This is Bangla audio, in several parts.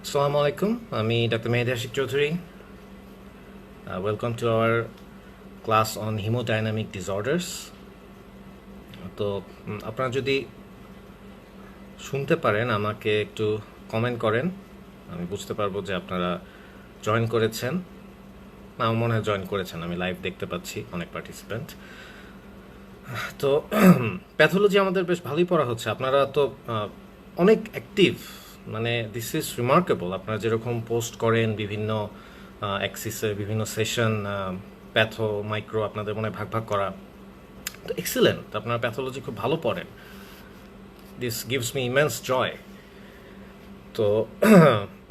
Assalamu alaikum. আমি Dr. Mehdi Ashik Chaudhary. Welcome to our class on hemodynamic disorders. তো আপনারা যদি শুনতে পারেন আমাকে একটু কমেন্ট করেন, আমি বুঝতে পারবো যে আপনারা জয়েন করেছেন। আমার মনে হয় জয়েন করেছেন, আমি লাইভ দেখতে পাচ্ছি অনেক পার্টিসিপেন্ট। তো প্যাথোলজি আমাদের বেশ ভালোই পড়া হচ্ছে, আপনারা তো অনেক অ্যাক্টিভ, মানে দিস ইজ রিমার্কেবল। আপনারা যেরকম পোস্ট করেন বিভিন্ন অ্যাক্সিসে বিভিন্ন সেশন, প্যাথো মাইক্রো আপনাদের মনে ভাগ ভাগ করা, তো এক্সিলেন্ট, আপনারা প্যাথোলজি খুব ভালো পড়েন। দিস গিভস মি ইমেন্স জয়। তো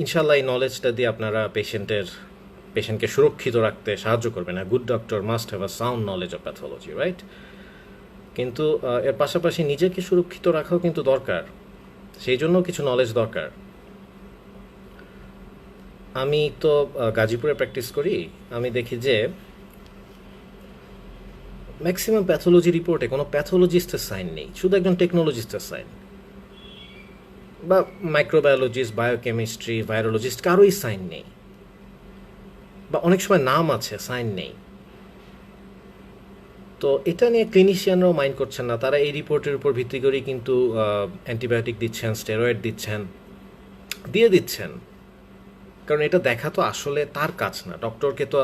ইনশাল্লাহ এই নলেজটা দিয়ে আপনারা পেশেন্টকে সুরক্ষিত রাখতে সাহায্য করবেন। Good doctor must have a sound knowledge of pathology, right? কিন্তু এর পাশাপাশি নিজেকে সুরক্ষিত রাখাও কিন্তু দরকার, সেই জন্য কিছু নলেজ দরকার। আমি তো গাজীপুরে প্র্যাকটিস করি, আমি দেখি যে ম্যাক্সিমাম প্যাথোলজি রিপোর্টে কোনো প্যাথোলজিস্টের সাইন নেই, শুধু একজন টেকনোলজিস্টের সাইন, বা মাইক্রোবায়োলজিস্ট, বায়োকেমিস্ট্রি, ভাইরোলজিস্ট, কারোই সাইন নেই, বা অনেক সময় নাম আছে সাইন নেই। তো এটা নিয়ে ক্লিনিশিয়ানরাও মাইন্ড করছেন না, তারা এই রিপোর্টের উপর ভিত্তি করেই কিন্তু অ্যান্টিবায়োটিক দিচ্ছেন, স্টেরয়েড দিয়ে দিচ্ছেন। কারণ এটা দেখা তো আসলে তার কাজ না, ডক্টরকে তো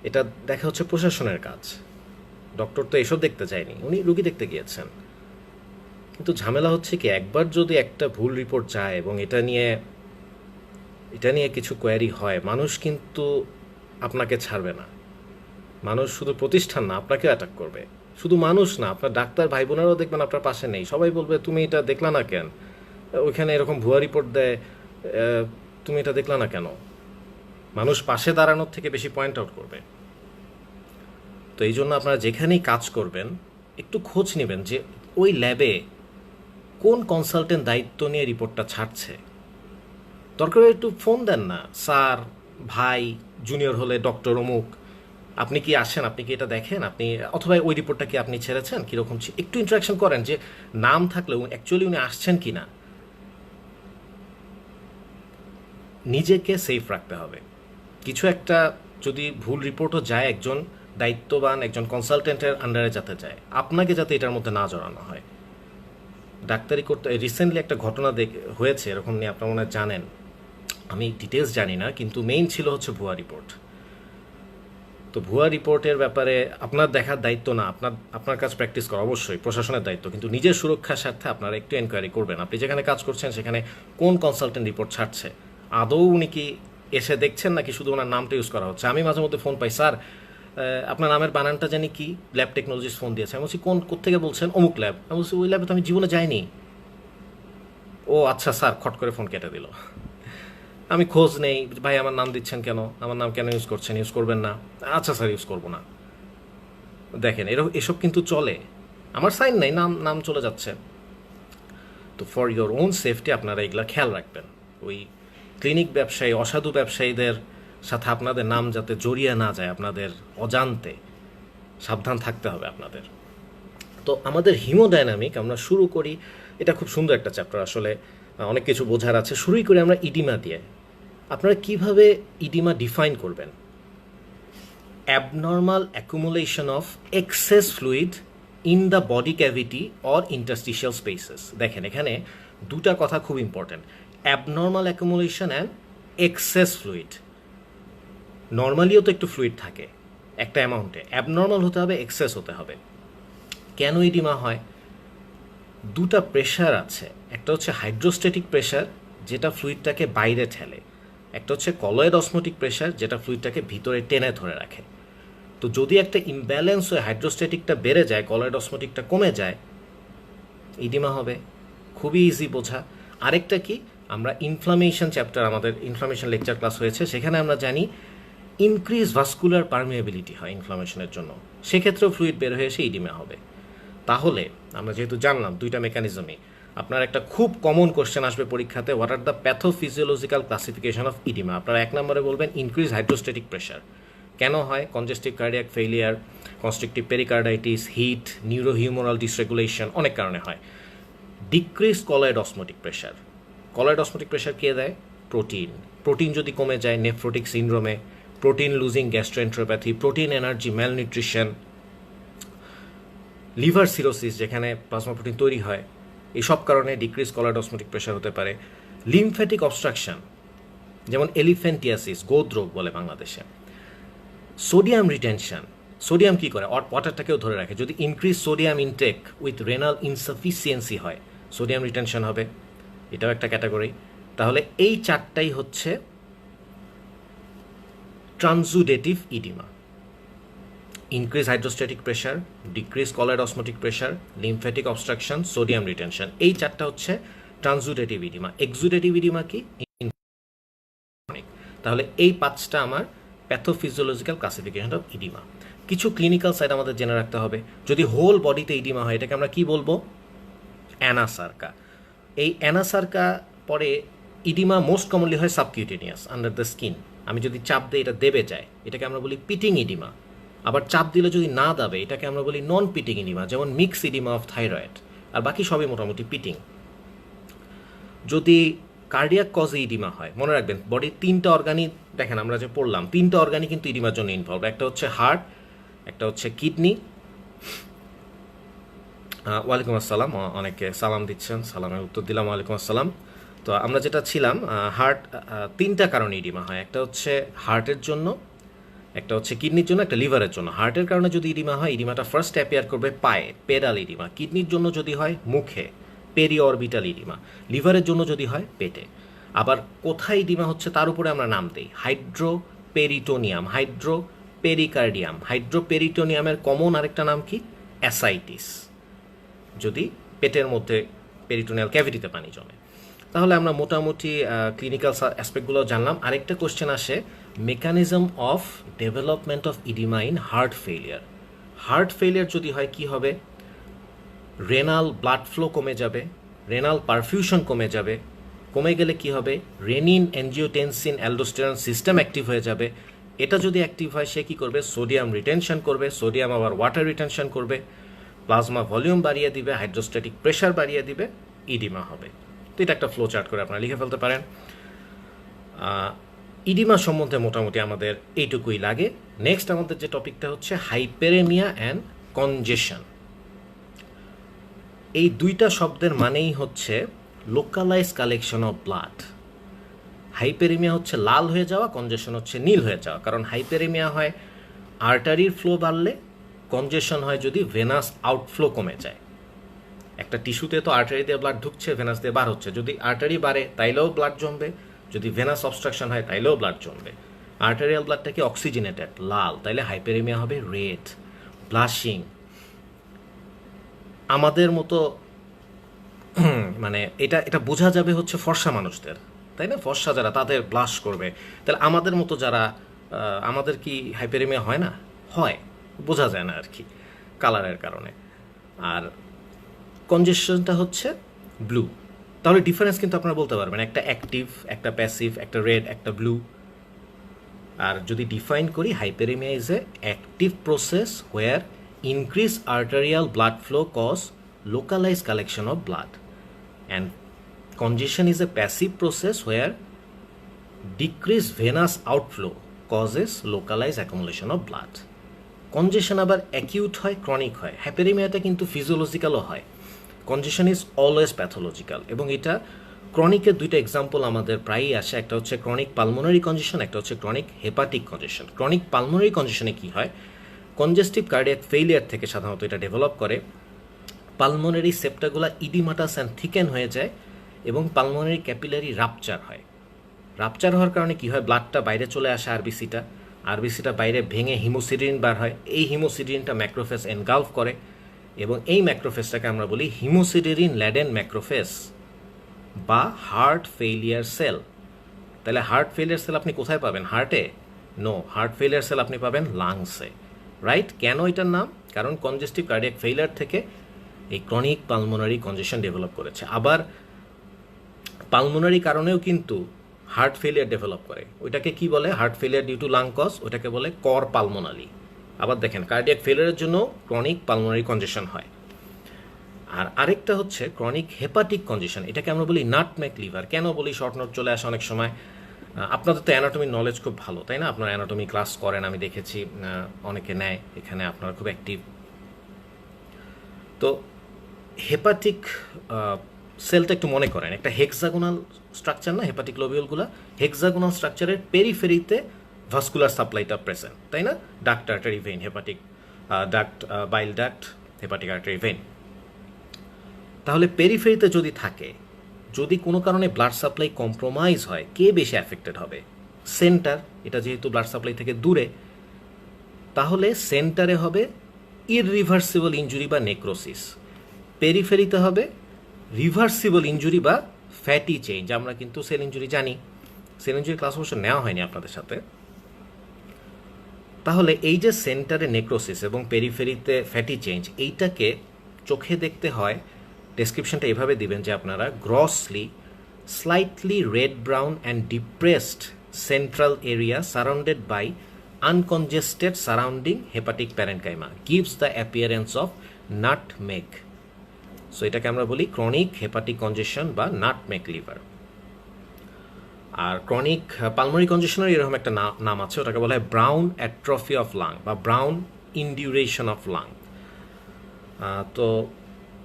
এটা দেখা হচ্ছে প্রশাসনের কাজ। ডক্টর তো এসব দেখতে চায়নি, উনি রুগী দেখতে গিয়েছেন। কিন্তু ঝামেলা হচ্ছে কি, একবার যদি একটা ভুল রিপোর্ট যায় এবং এটা নিয়ে কিছু কোয়ারি হয়, মানুষ কিন্তু আপনাকে ছাড়বে না। মানুষ শুধু প্রতিষ্ঠান না, আপনাকে অ্যাটাক করবে। শুধু মানুষ না, আপনার ডাক্তার ভাই বোনেরাও দেখবেন আপনার পাশে নেই, সবাই বলবে তুমি এটা দেখলা না কেন, ওইখানে এরকম ভুয়া রিপোর্ট দেয়, তুমি এটা দেখলা না কেন। মানুষ পাশে দাঁড়ানোর থেকে বেশি পয়েন্ট আউট করবে। তো এই জন্য আপনারা যেখানেই কাজ করবেন একটু খোঁজ নেবেন যে ওই ল্যাবে কোন কনসালটেন্ট দায়িত্ব নিয়ে রিপোর্টটা ছাড়ছে। দরকার একটু ফোন দেন না, স্যার, ভাই, জুনিয়র হলে ডক্টর অমুক, আপনি কি আসেন, আপনি কি এটা দেখেন, আপনি অথবা ওই রিপোর্টটা কি আপনি ছেড়েছেন, কীরকম একটু ইন্টারাকশন করেন, যে নাম থাকলেও অ্যাকচুয়ালি উনি আসছেন কি না। নিজেকে সেফ রাখতে হবে। কিছু একটা যদি ভুল রিপোর্টও যায়, একজন দায়িত্ববান একজন কনসালটেন্টের আন্ডারে যাতে যায়, আপনাকে যাতে এটার মধ্যে না জড়ানো হয়। ডাক্তারি করতে রিসেন্টলি একটা ঘটনা হয়েছে এরকম নিয়ে, আপনারা মনে হয় জানেন, আমি ডিটেলস জানি না, কিন্তু মেইন ছিল হচ্ছে ভুয়া রিপোর্ট। তো ভুয়া রিপোর্টের ব্যাপারে আপনার দেখার দায়িত্ব না, আপনার কাজ প্র্যাকটিস করা অবশ্যই প্রশাসনের দায়িত্ব, কিন্তু নিজের সুরক্ষার স্বার্থে আপনারা একটু এনকোয়ারি করবেন। আপনি যেখানে কাজ করছেন সেখানে কোন কনসালটেন্ট রিপোর্ট ছাড়ছে, আদৌ উনি কি এসে দেখছেন নাকি শুধু ওনার নামটা ইউজ করা হচ্ছে। আমি মাঝে মধ্যে ফোন পাই, স্যার আপনার নামের বানানটা জানি কি, ল্যাব টেকনোলজিস্ট ফোন দিয়েছে। আমি বলছি কোথেকে বলছেন, অমুক ল্যাব। আমি বলছি ওই ল্যাবে তো আমি জীবনে যাইনি। ও আচ্ছা স্যার, খট করে ফোন কেটে দিল। আমি খোঁজ নেই, ভাই আমার নাম দিচ্ছেন কেন, আমার নাম কেন ইউজ করছেন, ইউজ করবেন না। আচ্ছা স্যার, ইউজ করবো না। দেখেন এসব কিন্তু চলে, আমার সাইন নাই, নাম চলে যাচ্ছে। তো ফর ইয়োর ওন সেফটি আপনারা এগুলা খেয়াল রাখবেন। ওই ক্লিনিক ব্যবসায়ী, অসাধু ব্যবসায়ীদের সাথে আপনাদের নাম যাতে জড়িয়ে না যায়, আপনাদের অজান্তে সাবধান থাকতে হবে আপনাদের। তো আমাদের হিমোডাইনামিক আমরা শুরু করি, এটা খুব সুন্দর একটা চ্যাপ্টার, আসলে অনেক কিছু বোঝার আছে। শুরুই করি আমরা ইডিমা দিয়ে। আপনারা কিভাবে ইডিমা ডিফাইন করবেন? Abnormal accumulation of excess fluid in the body cavity or interstitial spaces. দেখেন এখানে দুটা কথা খুব important, abnormal accumulation and excess fluid. নর্মালিও তো একটু ফ্লুইড থাকে একটা অ্যামাউন্টে, অ্যাবনর্মাল হতে হবে, এক্সেস হতে হবে। কেন ইডিমা হয়? দুটা প্রেশার আছে, একটা হচ্ছে হাইড্রোস্ট্যাটিক প্রেশার যেটা ফ্লুইডটাকে বাইরে ঠেলে, একটা হচ্ছে কলয়েড অসমোটিক প্রেশার যেটা ফ্লুইডটাকে ভিতরে টেনে ধরে রাখে। তো যদি একটা ইমব্যালেন্স হয়ে হাইড্রোস্ট্যাটিকটা বেড়ে যায়, কলয়েড অসমোটিকটা কমে যায়, ইডিমা হবে। খুবই ইজি বোঝা। আরেকটা কি, আমরা ইনফ্লামেশন চ্যাপ্টার, আমাদের ইনফ্লামেশন লেকচার ক্লাস হয়েছে, সেখানে আমরা জানি ইনক্রিজ ভাস্কুলার পারমিয়েবিলিটি হয় ইনফ্লামেশনের জন্য, সেক্ষেত্রেও ফ্লুইড বের হয়ে এসে ইডিমা হবে। তাহলে আমরা যেহেতু জানলাম দুইটা মেকানিজমই, আপনার একটা খুব কমন কোশ্চেন আসবে পরীক্ষাতে, what are the pathophysiological classification of oedema. আপনারা এক নম্বরে বলবেন ইনক্রিজ হাইড্রোস্ট্যাটিক প্রেশার। কেন হয়? Congestive cardiac failure, constrictive pericarditis, heat, neurohumoral dysregulation, অনেক কারণে হয়। Decrease colloid osmotic pressure. Colloid osmotic pressure কে দেয়? প্রোটিন, প্রোটিন যদি কমে যায় নেফ্রোটিক সিনড্রোমে, protein losing gastroenteropathy, protein energy malnutrition, liver cirrhosis যেখানে প্লাজমা প্রোটিন তৈরি হয়, এইসব কারণে ডিক্রিজ কলার অসমোটিক প্রেশার হতে পারে। লিমফ্যাটিক অবস্ট্রাকশন যেমন এলিফ্যান্টিয়াসিস, গোদ রোগ বলে বাংলাদেশে। সোডিয়াম রিটেনশন, সোডিয়াম কী করে, ওয়াটারটাকেও ধরে রাখে। যদি increase sodium intake with renal insufficiency হয়, সোডিয়াম রিটেনশন হবে, এটাও একটা ক্যাটাগরি। তাহলে এই চারটাই হচ্ছে transudative oedema: increase hydrostatic pressure, decrease colloid osmotic pressure, lymphatic obstruction, sodium retention. এই চারটা হচ্ছে ট্রানজুডেটিভ ইডিমা। এক্সুডেটিভ ইডিমা কি? তাহলে এই পাঁচটা আমার প্যাথোফিজিওলজিক্যাল ক্লাসিফিকেশন অফ ইডিমা। কিছু ক্লিনিক্যাল সাইড আমাদের জেনে রাখতে হবে। যদি হোল বডিতে ইডিমা হয়, এটাকে আমরা কি বলবো? অ্যানাসার্কা। এই অ্যানাসার্কা পরে ইডিমা মোস্ট কমনলি হয় সাবকিউটেনিয়াস, আন্ডার দ্য স্কিন। আমি যদি চাপ দিই এটা দেবে যায়, এটাকে আমরা বলি পিটিং ইডিমা। আবার চাপ দিলে যদি না দাবে, এটাকে আমরা বলি নন পিটিং ইডিমা, যেমন মিক্স ইডিমা অফ থাইরয়েড। আর বাকি সবই মোটামুটি পিটিং। যদি কার্ডিয়াক কজে ইডিমা হয়, মনে রাখবেন বডির তিনটা অর্গানই, দেখেন আমরা যে পড়লাম, তিনটা অর্গানই কিন্তু ইডিমার জন্য ইনভলভ। একটা হচ্ছে হার্ট, একটা হচ্ছে কিডনি। ওয়ালাইকুম আসসালাম, অনেকে সালাম দিচ্ছেন, সালামের উত্তর দিলাম, ওয়ালাইকুম আসসালাম। তো আমরা যেটা ছিলাম, হার্ট, তিনটা কারণে ইডিমা হয়। একটা হচ্ছে হার্টের জন্য, একটা হচ্ছে কিডনির জন্য, একটা লিভারের জন্য। হার্টের কারণে যদি ইডিমা হয়, ইডিমাটা ফার্স্ট অ্যাপিয়ার করবে পায়ে, পেডাল ইডিমা। কিডনির জন্য যদি হয় মুখে, পেরিঅরবিটাল ইডিমা। লিভারের জন্য যদি হয় পেটে। আবার কোথায় ইডিমা হচ্ছে তার উপরে আমরা নাম দিই, হাইড্রোপেরিটোনিয়াম, হাইড্রোপেরিকার্ডিয়াম। হাইড্রোপেরিটোনিয়ামের কমন আরেকটা নাম কি? অ্যাসাইটিস, যদি পেটের মধ্যে পেরিটোনিয়াল ক্যাভিটিতে পানি জমে। তাহলে আমরা মোটামুটি ক্লিনিক্যাল অ্যাসপেক্টগুলো জানলাম। আরেকটা কোশ্চেন আসে, mechanism of development of oedema in heart failure. Heart failure যদি হয় কি হবে? রেনাল ব্লাড ফ্লো কমে যাবে, রেনাল পারফিউশন কমে যাবে। কমে গেলে কি হবে? Renin, angiotensin, aldosterone system active হয়ে যাবে। এটা যদি অ্যাক্টিভ হয়, সে কী করবে? সোডিয়াম রিটেনশন করবে, সোডিয়াম আবার ওয়াটার রিটেনশন করবে, প্লাজমা ভলিউম বাড়িয়ে দিবে, হাইড্রোস্ট্যাটিক প্রেশার বাড়িয়ে দিবে, ইডিমা হবে। তো এটা একটা ফ্লো চার্ট করে আপনারা লিখে ফেলতে পারেন। ইডিমা সম্বন্ধে মোটামুটি আমাদের এইটুকুই লাগে। নেক্সট আমাদের যে টপিকটা হচ্ছে হাইপেরেমিয়া অ্যান্ড কনজেশন। এই দুইটা শব্দের মানেই হচ্ছে লোকালাইজ কালেকশন অফ ব্লাড। হাইপেরেমিয়া হচ্ছে লাল হয়ে যাওয়া, কনজেশন হচ্ছে নীল হয়ে যাওয়া। কারণ হাইপেরেমিয়া হয় আর্টারির ফ্লো বাড়লে, কনজেশন হয় যদি ভেনাস আউটফ্লো কমে যায়। একটা টিস্যুতে তো আর্টারি দিয়ে ব্লাড ঢুকছে, ভেনাস দিয়ে বার হচ্ছে। যদি আর্টারি বাড়ে তাইলেও ব্লাড জমবে, যদি ভেনাস অবস্ট্রাকশন হয় তাইলেও ব্লাড জমবে। আর্টারিয়াল ব্লাডটাকে অক্সিজেনেটেড, লাল, তাইলে হাইপেরেমিয়া হবে রেড, ব্লাশিং। আমাদের মতো মানে এটা বোঝা যাবে হচ্ছে ফর্সা মানুষদের, তাই না? ফর্সা যারা, তাদের ব্লাশ করবে। তাহলে আমাদের মতো যারা, আমাদের কি হাইপেরেমিয়া হয় না? হয়, বোঝা যায় না আর কি কালারের কারণে। আর কনজেশনটা হচ্ছে ব্লু। তাহলে ডিফারেন্স কিন্তু আপনারা বলতে পারবেন, একটা অ্যাক্টিভ, একটা প্যাসিভ, একটা রেড, একটা ব্লু। আর যদি ডিফাইন করি, hyperaemia is a active process where increased arterial blood flow cause localized collection of blood, and congestion is a passive process where decreased venous outflow causes localized accumulation of blood. Congestion আবার acute হয়, chronic হয়। হাইপেরেমিয়াটা কিন্তু ফিজিওলজিক্যালও হয়। congestion is always pathological, এবং এটা ক্রনিকের দুইটা এক্সাম্পল আমাদের প্রায়ই আসে। একটা হচ্ছে ক্রনিক পালমোনারি কনজেশন, একটা হচ্ছে chronic hepatic congestion. Chronic pulmonary কনজেশনে কি হয়? কনজেস্টিভ কার্ডিয়াক ফেইলিয়ার থেকে সাধারণত এটা ডেভেলপ করে। পালমোনারি সেপ্টাগুলা ইডিমাটাস অ্যান্ড থিকেন হয়ে যায় এবং পালমোনারি ক্যাপিলারি রাপচার হয়। রাপচার হওয়ার কারণে কি হয়? ব্লাডটা বাইরে চলে আসে, আরবিসিটা বাইরে ভেঙে হিমোসিডিন বার হয়। এই হিমোসিডিনটা ম্যাক্রোফেজ এনগালফ করে এবং এই ম্যাক্রোফেজটাকে আমরা বলি হিমোসিডেরিন ল্যাডেন ম্যাক্রোফেজ বা হার্ট ফেইলিয়ার সেল। তাহলে হার্ট ফেইলিয়ার সেল আপনি কোথায় পাবেন? হার্টে? নো, হার্ট ফেইলিয়ার সেল আপনি পাবেন লাংসে, রাইট? কেন এটার নাম? কারণ কনজেস্টিভ কার্ডিয়াক ফেইলিয়ার থেকে এই ক্রনিক পালমোনারি কনজেশন ডেভেলপ করেছে। আবার পালমোনারি কারণেও কিন্তু হার্ট ফেলিয়ার ডেভেলপ করে। ওইটাকে কি বলে? Heart failure due to lung cause, ওটাকে বলে কর পালমোনারি। আবার দেখেন কার্ডিয়াক ফেলিয়ারের জন্য ক্রনিক পালমোনারি কনজেশন হয়। আর আরেকটা হচ্ছে ক্রনিক হেপাটিক কনজেশন, এটাকে আমরা বলি নাটমেক লিভার। কেন বলি, শর্ট নোট চলে আসে অনেক সময়। আপনাদের তো অ্যানাটমির নলেজ খুব ভালো, তাই না? আপনারা অ্যানাটমি ক্লাস করেন, আমি দেখেছি অনেকে নেয় এখানে, আপনারা খুব অ্যাক্টিভ। তো হেপাটিক সেলটা একটু মনে করেন, একটা হেক্সাগোনাল স্ট্রাকচার না হেপাটিক লোবিউলগুলো? হেক্সাগোনাল স্ট্রাকচারের পেরিফেরিতে ভাস্কুলার সাপ্লাইটা প্রেজেন্ট, তাই না? Duct, artery, vein, hepatic duct, বাইল ডাক্ট, হেপাটিক আর্টারি, ভেইন। তাহলে পেরিফেরিতে যদি থাকে, যদি কোনো কারণে ব্লাড সাপ্লাই কম্প্রোমাইজ হয়, কে বেশি অ্যাফেক্টেড হবে? সেন্টার, এটা যেহেতু ব্লাড সাপ্লাই থেকে দূরে, তাহলে সেন্টারে হবে ইররিভার্সিবল ইনজুরি বা নেক্রোসিস, পেরিফেরিতে হবে রিভার্সিবল ইনজুরি বা ফ্যাটি চেঞ্জ। আমরা কিন্তু সেল ইনজুরি জানি, সেল ইনজুরি ক্লাস অবশ্য নেওয়া হয়নি আপনাদের সাথে। তাহলে এই যে সেন্টারে নেক্রোসিস এবং পেরিফেরিতে ফ্যাটি চেঞ্জ, এইটাকে চোখে দেখতে হয়, ডেসক্রিপশনটা এভাবে দিবেন যে আপনারা grossly slightly red brown and depressed central area surrounded by uncongested surrounding hepatic parenchyma gives the appearance of nutmeg. So এটাকে আমরা বলি ক্রনিক হেপাটিক কনজেশন বা নাটমেগ লিভার। আর ক্রনিক পালমোনারি কনজেশনের এরকম একটা নাম আছে, ওটাকে বলা হয় ব্রাউন অ্যাট্রফি অফ লাং বা ব্রাউন ইনডিউরেশন অফ লাং। তো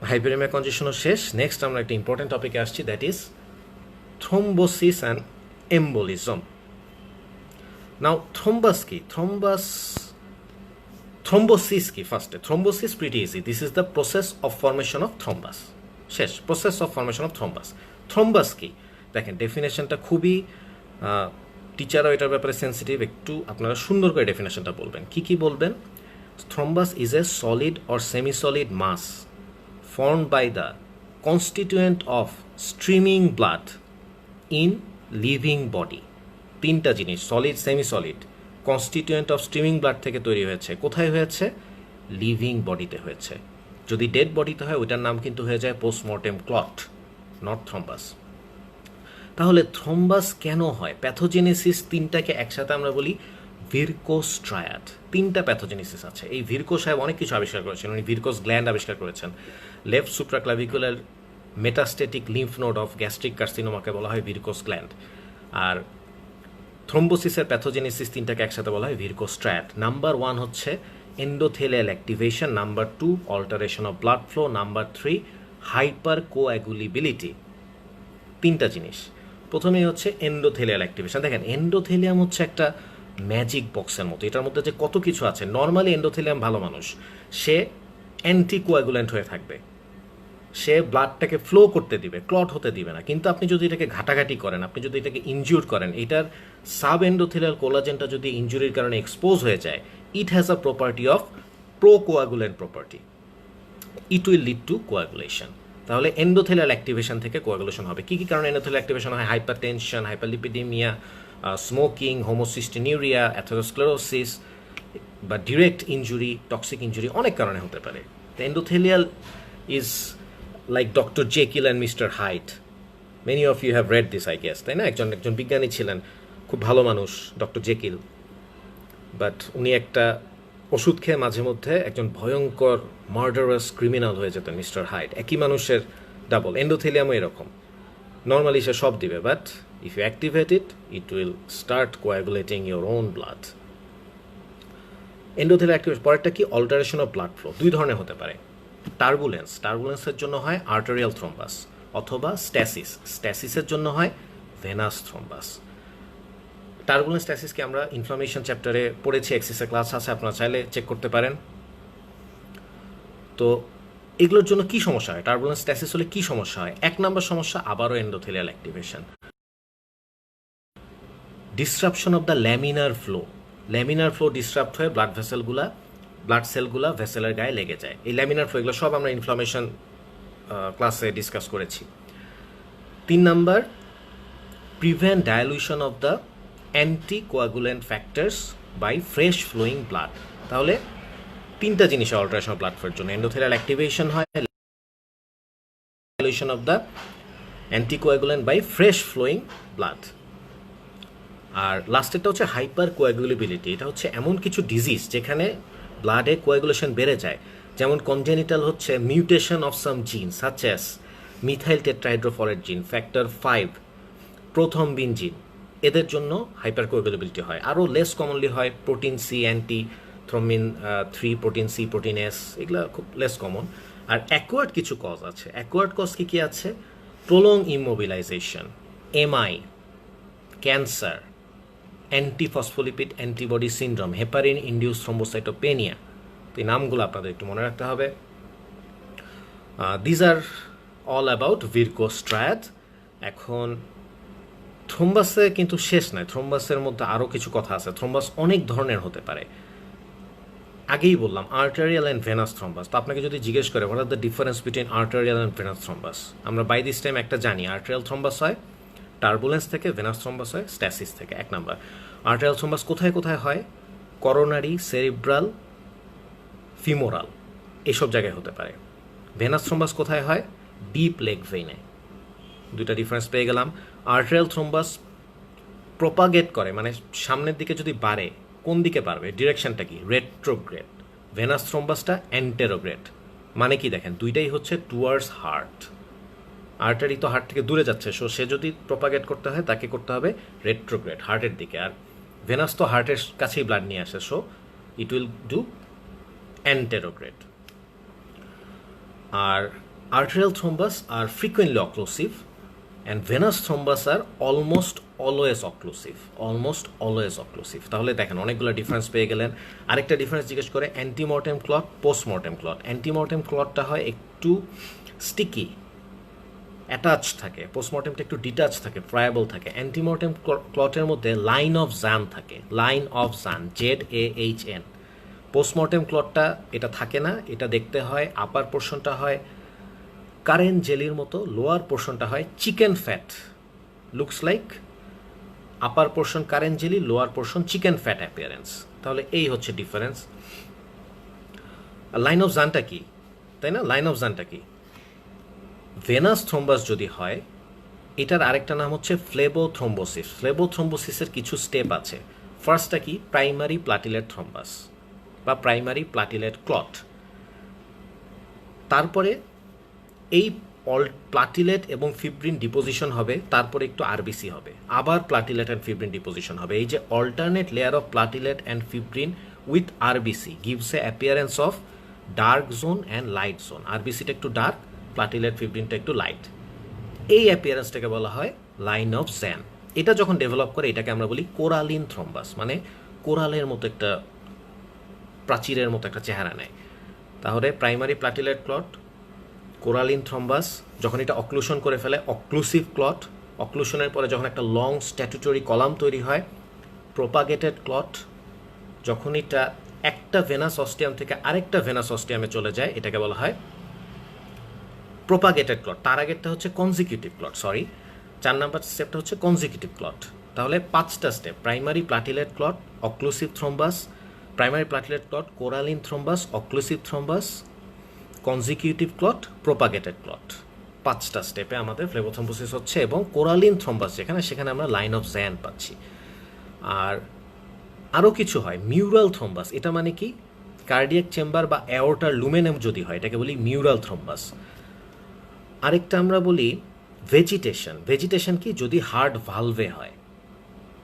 হাইপোরেমিয়া কনজেশনও শেষ। নেক্সট আমরা একটা ইম্পর্টেন্ট টপিকে আসছি, that is thrombosis and embolism. Now thrombus কি? থ্রোম্বোসিস কি? ফার্স্টে thrombosis pretty easy, this is the process of formation of thrombus. শেষ, process of formation of thrombus. Thrombus কি? দেখেন ডেফিনেশনটা খুবই, টিচারও এটার ব্যাপারে সেন্সিটিভ, একটু আপনারা সুন্দর করে ডেফিনেশনটা বলবেন। কি বলবেন? Thrombus is a solid or semi solid mass formed by the constituent of streaming blood in living body। তিনটা জিনিস, solid, semi solid, constituent of streaming blood থেকে তৈরি হয়েছে। কোথায় হয়েছে? লিভিং বডিতে হয়েছে। যদি ডেড বডিতে হয় ওইটার নাম কিন্তু হয়ে যায় পোস্টমর্টেম ক্লট, নট থ্রম্বাস। তাহলে থ্রম্বাস কেন হয়? প্যাথোজেনেসিস তিনটাকে একসাথে আমরা বলি ভিরকোস ট্রায়াড। তিনটা প্যাথোজেনেসিস আছে। এই ভিরকো সাহেব অনেক কিছু আবিষ্কার করেছেন, উনি ভিরকোস গ্ল্যান্ড আবিষ্কার করেছেন। Left supraclavicular metastatic lymph node of gastric কার্সিনোমাকে বলা হয় ভিরকোস গ্ল্যান্ড। আর থ্রোম্বোসিসের প্যাথোজেনেসিস তিনটাকে একসাথে বলা হয় ভিরকোস ট্রায়াড। নাম্বার 1 হচ্ছে endothelial activation, number 2 alteration of blood flow, number 3 hyper coagulability. তিনটা জিনিস। প্রথমেই হচ্ছে এন্ডোথেলিয়াল অ্যাক্টিভেশন। দেখেন এন্ডোথেলিয়াম হচ্ছে একটা ম্যাজিক বক্সের মতো, এটার মধ্যে যে কত কিছু আছে। নর্মালি এন্ডোথেলিয়াম ভালো মানুষ, সে অ্যান্টিকোয়াগুলেন্ট হয়ে থাকবে, সে ব্লাডটাকে ফ্লো করতে দিবে, ক্লট হতে দিবে না। কিন্তু আপনি যদি এটাকে ঘাটাঘাটি করেন, আপনি যদি এটাকে ইনজিউর করেন, এটার সাব এন্ডোথেলিয়াল কোলাজেনটা যদি ইনজুরির কারণে এক্সপোজ হয়ে যায়, it has a property of procoagulant property, it will lead to coagulation. তাহলে এন্ডোথেলিয়াল অ্যাক্টিভেশন থেকে কোয়াগুলেশন হবে। কী কারণে এন্ডোথেলিয়াল অ্যাক্টিভেশন হয়? Hypertension, hyperlipidaemia, smoking, homocystinuria, atherosclerosis বা ডিরেক্ট ইনজুরি, টক্সিক ইনজুরি, অনেক কারণে হতে পারে। Endothelial is like doctor Jekyll and mister Hyde. Many of you have read this, I guess, তাই না? একজন বিজ্ঞানী ছিলেন, খুব ভালো মানুষ ডক্টর জেকিল, বাট উনি একটা ওষুধ খেয়ে মাঝে মধ্যে একজন ভয়ঙ্কর মার্ডারাস ক্রিমিনাল হয়ে যেতেন মিস্টার হাইড। একই মানুষের ডাবল। এন্ডোথেলিয়ামও এরকম, নর্মালি সে সব দিবে, but if you activate it, it will start coagulating your own blood. Endothelial activation. পরেরটা কি? Alteration of blood flow. দুই ধরনের হতে পারে। টার্বুলেন্সের জন্য হয় আর্টেরিয়াল থ্রম্বাস, অথবা স্ট্যাসিসের জন্য হয় ভেনাস থ্রম্বাস। টার্বুলেন্স স্ট্যাসিসকে আমরা ইনফ্লামেশন চ্যাপ্টারে পড়েছি, এক্সারসাইজ ক্লাস আছে, আপনারা চাইলে চেক করতে পারেন। তো এগুলোর জন্য কি সমস্যা হয়? টার্বুলেন্স স্ট্যাসিস হলে কি সমস্যা হয়? 1 নম্বর সমস্যা আবারও endothelial activation, disruption of the laminar flow. Laminar flow disrupt হয়ে ব্লাড সেলগুলা ভেসেলের গায়ে লেগে যায়। এই ল্যামিনার ফ্লো, এগুলো সব আমরা ইনফ্লামেশন ক্লাসে ডিসকাস করেছি। 3 number, prevent dilution of the anticoagulant factors by fresh flowing blood. তাহলে তিনটা জিনিস অল্টারেশন অফ ব্লাড ফ্লোর জন্য। এন্ডোথেলিয়াল অ্যাক্টিভেশন হয়, dilution of the anticoagulant by fresh flowing blood. আর লাস্টেরটা হচ্ছে হাইপার কোয়াগুলেবিলিটি। এটা হচ্ছে এমন কিছু ডিজিজ যেখানে ব্লাডে কোয়াগুলেশন বেড়ে যায়, যেমন কনজেনিটাল হচ্ছে মিউটেশন অফ সাম জিন সাচ অ্যাজ মিথাইল টেট্রাহাইড্রোফলেট জিন, ফ্যাক্টর 5, প্রোথ্রম্বিন জিন, এদের জন্য হাইপার কোয়াগুলেবিলিটি হয়। আরও লেস কমনলি হয় protein C, anti thrombin 3, protein C, protein S, এগুলো খুব লেস কমন। আর অ্যাকোয়ার্ড কিছু কজ আছে। অ্যাকোয়ার্ড কজ কী কী আছে? Prolong immobilisation, MI, cancer, antiphospholipid antibody syndrome, heparin induced thrombocytopenia. তো এই নামগুলো আপনাদের একটু মনে রাখতে হবে। These are all about Virchow's triad. এখন থ্রোম্বাসে কিন্তু শেষ নয়, থ্রোম্বাসের মধ্যে আরও কিছু কথা আছে। থ্রোম্বাস অনেক ধরনের হতে পারে। আগেই বললাম আর্টারিয়াল অ্যান্ড ভেনাস থ্রোম্বাস। তো আপনাকে যদি জিজ্ঞেস করে what are the difference between arterial and venous thrombus, আমরা বাই দিস টাইম একটা জানি, আর্টারিয়াল থ্রোম্বাস হয় টার্বুলেন্স থেকে, ভেনাস থ্রোম্বাস হয় স্ট্যাসিস থেকে। 1 নাম্বার, আর্টারিয়াল থ্রোম্বাস কোথায় কোথায় হয়? করোনারি, সেরিব্রাল, ফিমোরাল, এসব জায়গায় হতে পারে। ভেনাস থ্রোম্বাস কোথায় হয়? ডিপ লেগ ভেইনে। দুইটা ডিফারেন্স পেয়ে গেলাম। আর্টারিয়াল থ্রোম্বাস প্রোপাগেট করে, মানে সামনের দিকে যদি বাড়ে, কোন দিকে বাড়বে? ডিরেকশনটা কি? রেট্রোগ্রেড। ভেনাস থ্রোম্বাসটা অ্যান্টেরোগ্রেড। মানে কি দেখেন, দুইটাই হচ্ছে টুয়ার্ডস হার্ট। আর্টারি তো হার্ট থেকে দূরে যাচ্ছে, সো সে যদি প্রোপাগেট করতে হয় তাকে করতে হবে রেট্রোগ্রেড, হার্টের দিকে। আর ভেনাস তো হার্টের কাছেই ব্লাড নিয়ে আসে, so it will do anterograde. আর arterial thrombus are frequently occlusive and venous thrombus are almost always occlusive. almost always occlusive. তাহলে দেখেন অনেকগুলো ডিফারেন্স পেয়ে গেলেন। আরেকটা ডিফারেন্স জিজ্ঞেস করে antemortem clot, postmortem clot. Antemortem ক্লটটা হয় একটু স্টিকি, অ্যাটাচ থাকে, পোস্টমর্টেমটা একটু ডিটাচ থাকে, ফ্রায়াবল থাকে। অ্যান্টিমর্টেম ক্লটের মধ্যে লাইন অফ জান থাকে, লাইন অফ জান, ZAHN। পোস্টমর্টেম ক্লটটা এটা থাকে না, এটা দেখতে হয় আপার পোর্শনটা হয় কারেন্ট জেলির মতো, লোয়ার পোর্শনটা হয় চিকেন ফ্যাট, লুকস লাইক আপার portion current jelly, lower portion chicken fat appearance. তাহলে এই হচ্ছে ডিফারেন্স। লাইন অফ জানটা কি, তাই না? লাইন অফ জানটা কি? ভেনাস থ্রোম্বাস যদি হয়, এটার আরেকটা নাম হচ্ছে ফ্লেবোথ্রোম্বোসিস। ফ্লেবোথ্রোম্বোসিসের কিছু স্টেপ আছে। ফার্স্টটা কি? প্রাইমারি প্লাটিলেট থ্রোম্বাস বা প্রাইমারি প্লাটিলেট ক্লট। তারপরে এই প্লাটিলেট এবং ফিব্রিন ডিপোজিশন হবে, তারপরে একটু আরবিসি হবে, আবার প্লাটিলেট অ্যান্ড ফিব্রিন ডিপোজিশন হবে। এই যে alternate layer of platelet and fibrin with RBC gives a appearance of dark zone and light zone. আরবিসিটা একটু ডার্ক, প্লাটিলেট ফিব্রিনটা একটু লাইট। এই অ্যাপিয়ারেন্সটাকে বলা হয় লাইন অফ জ্যান। এটা যখন ডেভেলপ করে এটাকে আমরা বলি কোরালিন থ্রোম্বাস, মানে কোরালের মতো একটা, প্রাচীরের মতো একটা চেহারা নেয়। তাহলে primary platelet clot, coralline thrombus, যখন এটা অক্লুশন করে ফেলে অক্লুসিভ ক্লট, অক্লুশনের পরে যখন একটা লং স্ট্যাটুটরি কলাম তৈরি হয় প্রোপাগেটেড ক্লট, যখন এটা একটা ভেনাস অস্টিয়াম থেকে আরেকটা ভেনাস অস্টিয়ামে চলে যায় এটাকে বলা হয় প্রোপাগেটেড ক্লট। তার আগেরটা হচ্ছে কনজিকিউটিভ ক্লট, সরি 4 নাম্বার স্টেপটা হচ্ছে কনজিকিউটিভ ক্লট। তাহলে 5টা step: primary platelet clot, occlusive thrombus, primary platelet clot, coralline thrombus, occlusive thrombus, consecutive clot, propagated clot. 5টা স্টেপে আমাদের ফ্লেবোথ্রম্বোসিস হচ্ছে, এবং কোরালিন থ্রম্বাস যেখানে, সেখানে আমরা লাইন অফ জ্যান পাচ্ছি। আর আরও কিছু হয়, মিউরাল থ্রম্বাস। এটা মানে কি? কার্ডিয়াক চেম্বার বা অ্যাওর্টার লুমেনাম যদি হয় এটাকে বলি মিউরাল থ্রম্বাস। আরেকটা আমরা বলি ভেজিটেশন। ভেজিটেশন কি? যদি হার্ট ভালভে হয়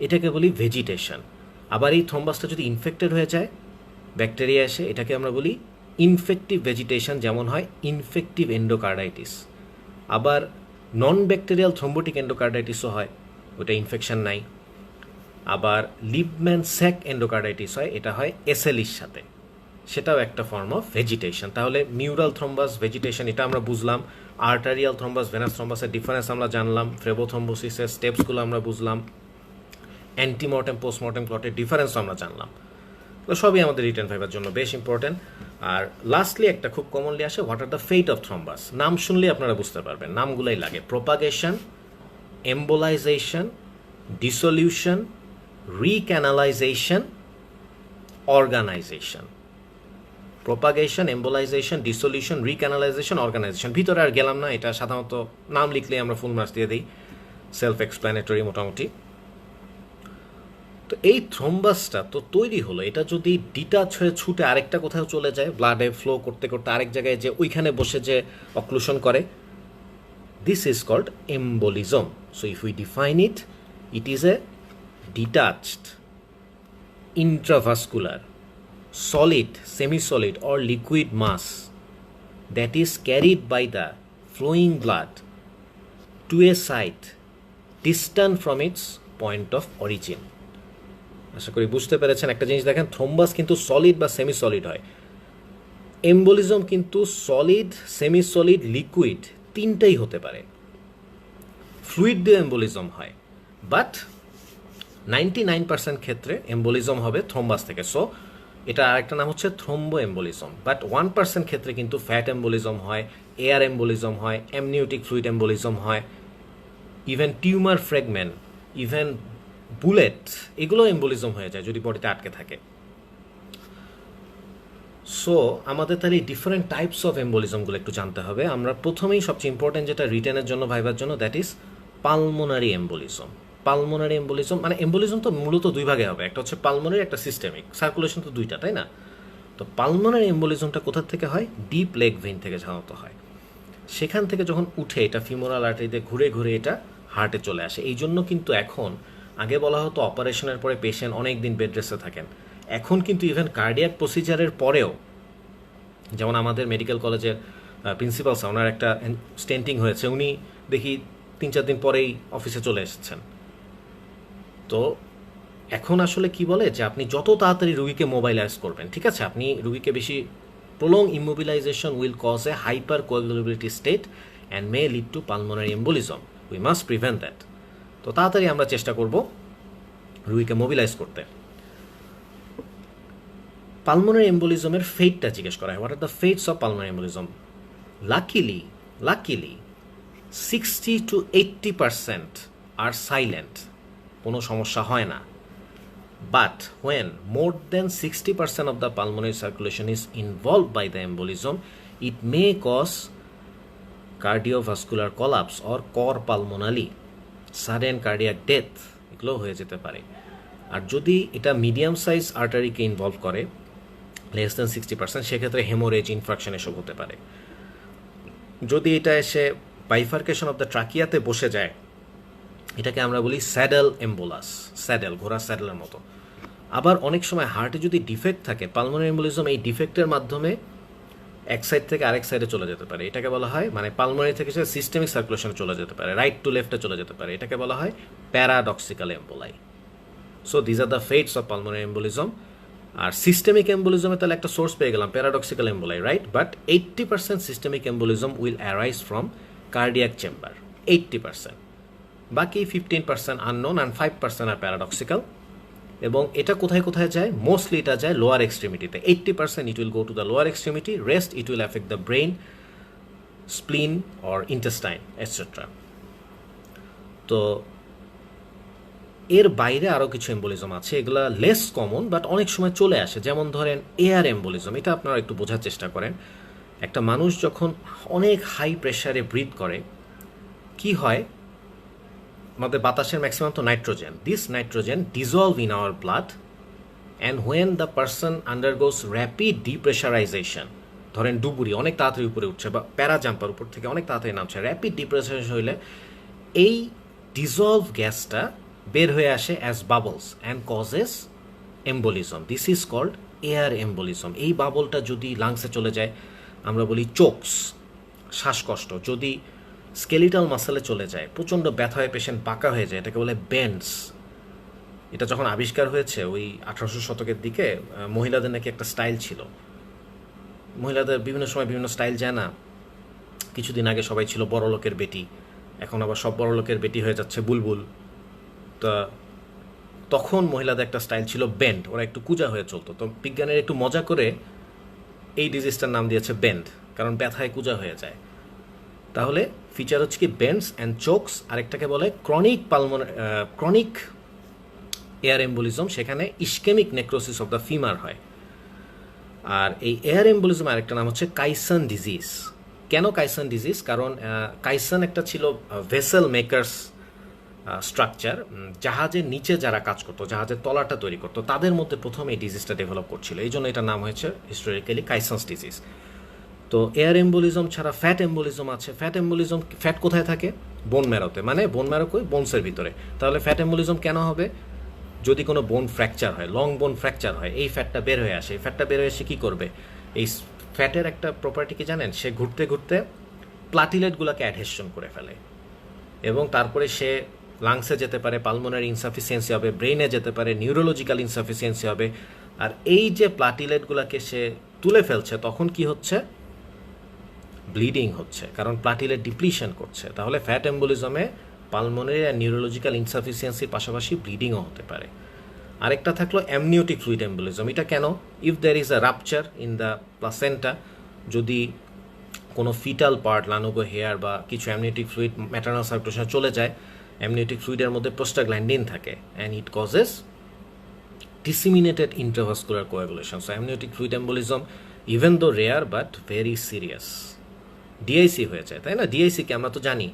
এটাকে বলি ভেজিটেশন। আবার এই থ্রম্বাসটা যদি ইনফেক্টেড হয়ে যায়, ব্যাকটেরিয়া এসে, এটাকে আমরা বলি ইনফেক্টিভ ভেজিটেশন, যেমন হয় ইনফেক্টিভ এন্ডোকার্ডাইটিস। আবার নন ব্যাকটেরিয়াল থ্রম্বোটিক এন্ডোকার্ডাইটিসও হয়, ওটা ইনফেকশন নাই। আবার লিবম্যান স্যাক এন্ডোকার্ডাইটিস হয়, এটা হয় এসএলির সাথে, সেটাও একটা ফর্ম অফ ভেজিটেশন। তাহলে মিউরাল থ্রম্বাস, ভেজিটেশন, এটা আমরা বুঝলাম। আর্টারিয়াল থ্রম্বাস, ভেনাস থ্রম্বাসের ডিফারেন্স আমরা জানলাম, ফ্লেবোথ্রম্বোসিসের স্টেপসগুলো আমরা বুঝলাম, অ্যান্টিমর্টেম পোস্টমর্টেম ক্লটের ডিফারেন্সও আমরা জানলাম। তো সবই আমাদের রিটেন ফাইবার জন্য বেশ ইম্পর্টেন্ট। আর লাস্টলি একটা খুব কমনলি আসে, what are the fate of thrombus. নাম শুনলেই আপনারা বুঝতে পারবেন, নামগুলোই লাগে: propagation, embolisation, dissolution, recanalisation, organisation. Propagation, embolisation, dissolution, recanalisation, organisation. ভিতরে আর গেলাম না, এটা সাধারণত নাম লিখলেই আমরা ফুল মার্কস দিয়ে দিই, সেলফ এক্সপ্ল্যানেটরি মোটামুটি। তো তো এই থ্রোম্বাসটা তো তৈরি হলো, এটা যদি ডিটাচ হয়ে ছুটে আরেকটা কোথাও চলে যায়, ব্লাডে ফ্লো করতে করতে আরেক জায়গায় যে ওইখানে বসে যে অক্লুশন করে, this is called embolism. So if we define it, it is a detached intravascular, solid, semi-solid or liquid mass that is carried by the flowing blood to a site distant from its point of origin. আশা করি বুঝতে পেরেছেন. একটা জিনিস দেখেন, থ্রোম্বাস কিন্তু সলিড বা সেমি সলিড হয়, এম্বোলিজম কিন্তু সলিড, সেমি সলিড, লিকুইড তিনটাই হতে পারে. ফ্লুইড দিয়ে এম্বোলিজম হয়, বাট 99% ক্ষেত্রে এম্বোলিজম হবে থ্রোম্বাস থেকে. সো এটা আরেকটা নাম হচ্ছে থ্রোম্বো এম্বোলিজম. বাট 1% ক্ষেত্রে কিন্তু ফ্যাট এম্বোলিজম হয়, এয়ার এম্বোলিজম হয়, অ্যামনিওটিক ফ্লুইড এম্বোলিজম হয়, even tumour fragment, even bullet, এগুলো এম্বোলিজম হয়ে যায় যদি বডিতে আটকে থাকে. সো আমাদের তাহলে ডিফারেন্ট টাইপস অফ এম্বোলিজমগুলো একটু জানতে হবে. আমরা প্রথমেই সবচেয়ে ইম্পর্টেন্ট যেটা রিটেনের জন্য, ভাইবার জন্য, that is pulmonary embolism. Pulmonary embolism মানে এম্বোলিজম তো মূলত দুই ভাগে হবে, একটা হচ্ছে পালমোনারি, একটা সিস্টেমিক. সার্কুলেশন তো দুইটা, তাই না? তো পালমোনারি এম্বোলিজমটা কোথা থেকে হয়? ডিপ লেগ ভেইন থেকে সাধারণত হয়. সেখান থেকে যখন উঠে এটা ফিমোরাল আর্টারিতে ঘুরে ঘুরে এটা হার্টে চলে আসে. এই জন্য কিন্তু এখন, আগে বলা হতো অপারেশনের পরে পেশেন্ট অনেক দিন বেড রেস্টে থাকেন, এখন কিন্তু ইভেন কার্ডিয়াক প্রসিজারের পরেও, যেমন আমাদের মেডিকেল কলেজের প্রিন্সিপাল স্যার, ওনার একটা স্টেন্টিং হয়েছে, উনি দেখি 3-4 দিন পরেই অফিসে চলে এসেছেন. তো এখন আসলে কি বলে যে আপনি যত তাড়াতাড়ি রুগীকে মোবিলাইজ করবেন, ঠিক আছে, আপনি রুগীকে বেশি prolonged immobilization will cause a hypercoagulability state and may lead to pulmonary embolism. We must prevent that. তো তাড়াতাড়ি আমরা চেষ্টা করব রুগীকে মোবিলাইজ করতে. পালমোনারি এম্বোলিজমের ফেটটা জিজ্ঞেস করা হয়, what are the fates of pulmonary embolism. Luckily 60 to 80% are silent, কোনো সমস্যা হয় না. But when more than 60% of the pulmonary circulation is involved by the embolism, it may cause cardiovascular collapse or cor pulmonale, sudden cardiac death, এগুলো হয়ে যেতে পারে. আর যদি এটা মিডিয়াম সাইজ আর্টারিকে ইনভলভ করে, লেস দেন 60%, সেক্ষেত্রে হেমোরেজ, ইনফ্রাকশন এসব হতে পারে. যদি এটা এসে বাইফার্কেশন অফ দ্য ট্রাকিয়াতে বসে যায়, এটাকে আমরা বলি স্যাডেল এম্বোলাস, স্যাডেল, ঘোড়ার স্যাডেলের মতো. আবার অনেক সময় হার্টে যদি ডিফেক্ট থাকে, পালমোনারি এম্বোলিজম এই ডিফেক্টের মাধ্যমে এক সাইড থেকে আরেক সাইডে চলে যেতে পারে. এটাকে বলা হয়, মানে পালমোনারি থেকে সে সিস্টেমিক সার্কুলেশনে চলে যেতে পারে, রাইট টু লেফটে চলে যেতে পারে. এটাকে বলা হয় paradoxical emboli. So these are the fates of pulmonary embolism. আর সিস্টেমিক এম্বোলিজমে তাহলে একটা সোর্স পেয়ে গেলাম, paradoxical emboli, right? But 80% systemic embolism will arise from cardiac chamber, 80%. বাকি 15% আননোন অ্যান্ড 5% আর প্যারাডক্সিক্যাল. এবং এটা কোথায় কোথায় যায়? মোস্টলি এটা যায় লোয়ার এক্সট্রিমিটিতে. 80% it will go to the lower extremity, rest it will affect the brain, spleen or intestine etcetera. তো এর বাইরে আরও কিছু এম্বোলিজম আছে, এগুলা লেস কমন বাট অনেক সময় চলে আসে. যেমন ধরেন এয়ার এম্বোলিজম, এটা আপনারা একটু বোঝার চেষ্টা করেন. একটা মানুষ যখন অনেক হাই প্রেশারে ব্রিথ করে, কি হয়, আমাদের বাতাসের ম্যাক্সিমাম তো nitrogen. This nitrogen dissolve in our blood and when the person undergoes rapid depressurisation, ধরেন ডুবুরি অনেক তাড়াতাড়ি উপরে উঠছে বা প্যারা জাম্পার উপর থেকে অনেক তাড়াতাড়ি নামছে, র্যাপিড ডিপ্রেশারাইজেশন হইলে এই ডিজলভ গ্যাসটা বের হয়ে আসে as bubbles and causes embolism. This is called air embolism. এই বাবলটা যদি লাংসে চলে যায়, আমরা বলি চোকস, শ্বাসকষ্ট. যদি স্কেলিটাল মাসেলে চলে যায়, প্রচণ্ড ব্যথা হয়ে পেশেন্ট বাঁকা হয়ে যায়, এটাকে বলে বেন্ডস. এটা যখন আবিষ্কার হয়েছে ওই 1800 শতকের দিকে, মহিলাদের নাকি একটা স্টাইল ছিল, মহিলাদের বিভিন্ন সময় বিভিন্ন স্টাইল যায় না. কিছুদিন আগে সবাই ছিল বড় লোকের বেটি, এখন আবার সব বড় লোকের বেটি হয়ে যাচ্ছে বুলবুল. তা তখন মহিলাদের একটা স্টাইল ছিল বেন্ড, ওরা একটু কুজা হয়ে চলতো. তো বিজ্ঞানের একটু মজা করে এই ডিজিজটার নাম দিয়েছে বেন্ড, কারণ ব্যথায় কুজা হয়ে যায়. তাহলে ফিচার হচ্ছে কি বেন্ডস অ্যান্ড চোকস. আরেকটাকে বলে ক্রনিক এয়ার এম্বোলিজম, সেখানে ischaemic necrosis of the femur হয়. আর এই এয়ার এম্বোলিজম আরেকটা নাম হচ্ছে কাইসন ডিজিজ. কেন কাইসন ডিজিজ? কারণ কাইসন একটা ছিল ভেসেল মেকার্স স্ট্রাকচার, জাহাজের নিচে যারা কাজ করতো, জাহাজের তলাটা তৈরি করতো, তাদের মধ্যে প্রথম এই ডিজিজটা ডেভেলপ করছিল। এই জন্য এটার নাম হয়েছে হিস্টোরিক্যালি কাইসন্স ডিজিজ। তো এয়ার এম্বোলিজম ছাড়া ফ্যাট এম্বোলিজম আছে। ফ্যাট এম্বোলিজম, ফ্যাট কোথায় থাকে? বোন ম্যারোতে, মানে বোন ম্যারো কই? বোনসের ভিতরে। তাহলে ফ্যাট এম্বোলিজম কেন হবে? যদি কোনো বোন ফ্র্যাকচার হয়, লং বোন ফ্র্যাকচার হয়, এই ফ্যাটটা বের হয়ে আসে। এই ফ্যাটটা বের হয়ে এসে কী করবে? এই ফ্যাটের একটা প্রপার্টি কি জানেন? সে ঘুরতে ঘুরতে প্লাটিলেটগুলোকে অ্যাডহেশন করে ফেলে এবং তারপরে সে লাংসে যেতে পারে, পালমোনারি ইনসাফিসিয়েন্সি হবে, ব্রেইনে যেতে পারে, নিউরোলজিক্যাল ইনসাফিসিয়েন্সি হবে। আর এই যে প্লাটিলেটগুলোকে সে তুলে ফেলছে, তখন কি হচ্ছে? ব্লিডিং হচ্ছে, কারণ প্লাটিলেট ডিপ্লিশন করছে। তাহলে ফ্যাট এম্বোলিজমে পালমোনারি আর নিউরোলজিক্যাল ইনসাফিসিয়েন্সির পাশাপাশি ব্লিডিংও হতে পারে। আরেকটা থাকলো অ্যামনিওটিক ফ্লুইড এম্বোলিজম। এটা কেন? If there is a rupture in the placenta, যদি কোনো ফিটাল পার্ট, লানুগো হেয়ার বা কিছু অ্যামনিওটিক ফ্লুইড ম্যাটারনাল সার্কুলেশনে চলে যায়, অ্যামনিওটিক ফ্লুইডের মধ্যে প্রোস্টাগ্ল্যান্ডিন থাকে, and it causes disseminated intravascular coagulation. So amniotic fluid embolism, even though rare but very serious. DIC হয়ে যায়, তাই না? ডিআইসি কি আমরা তো জানি,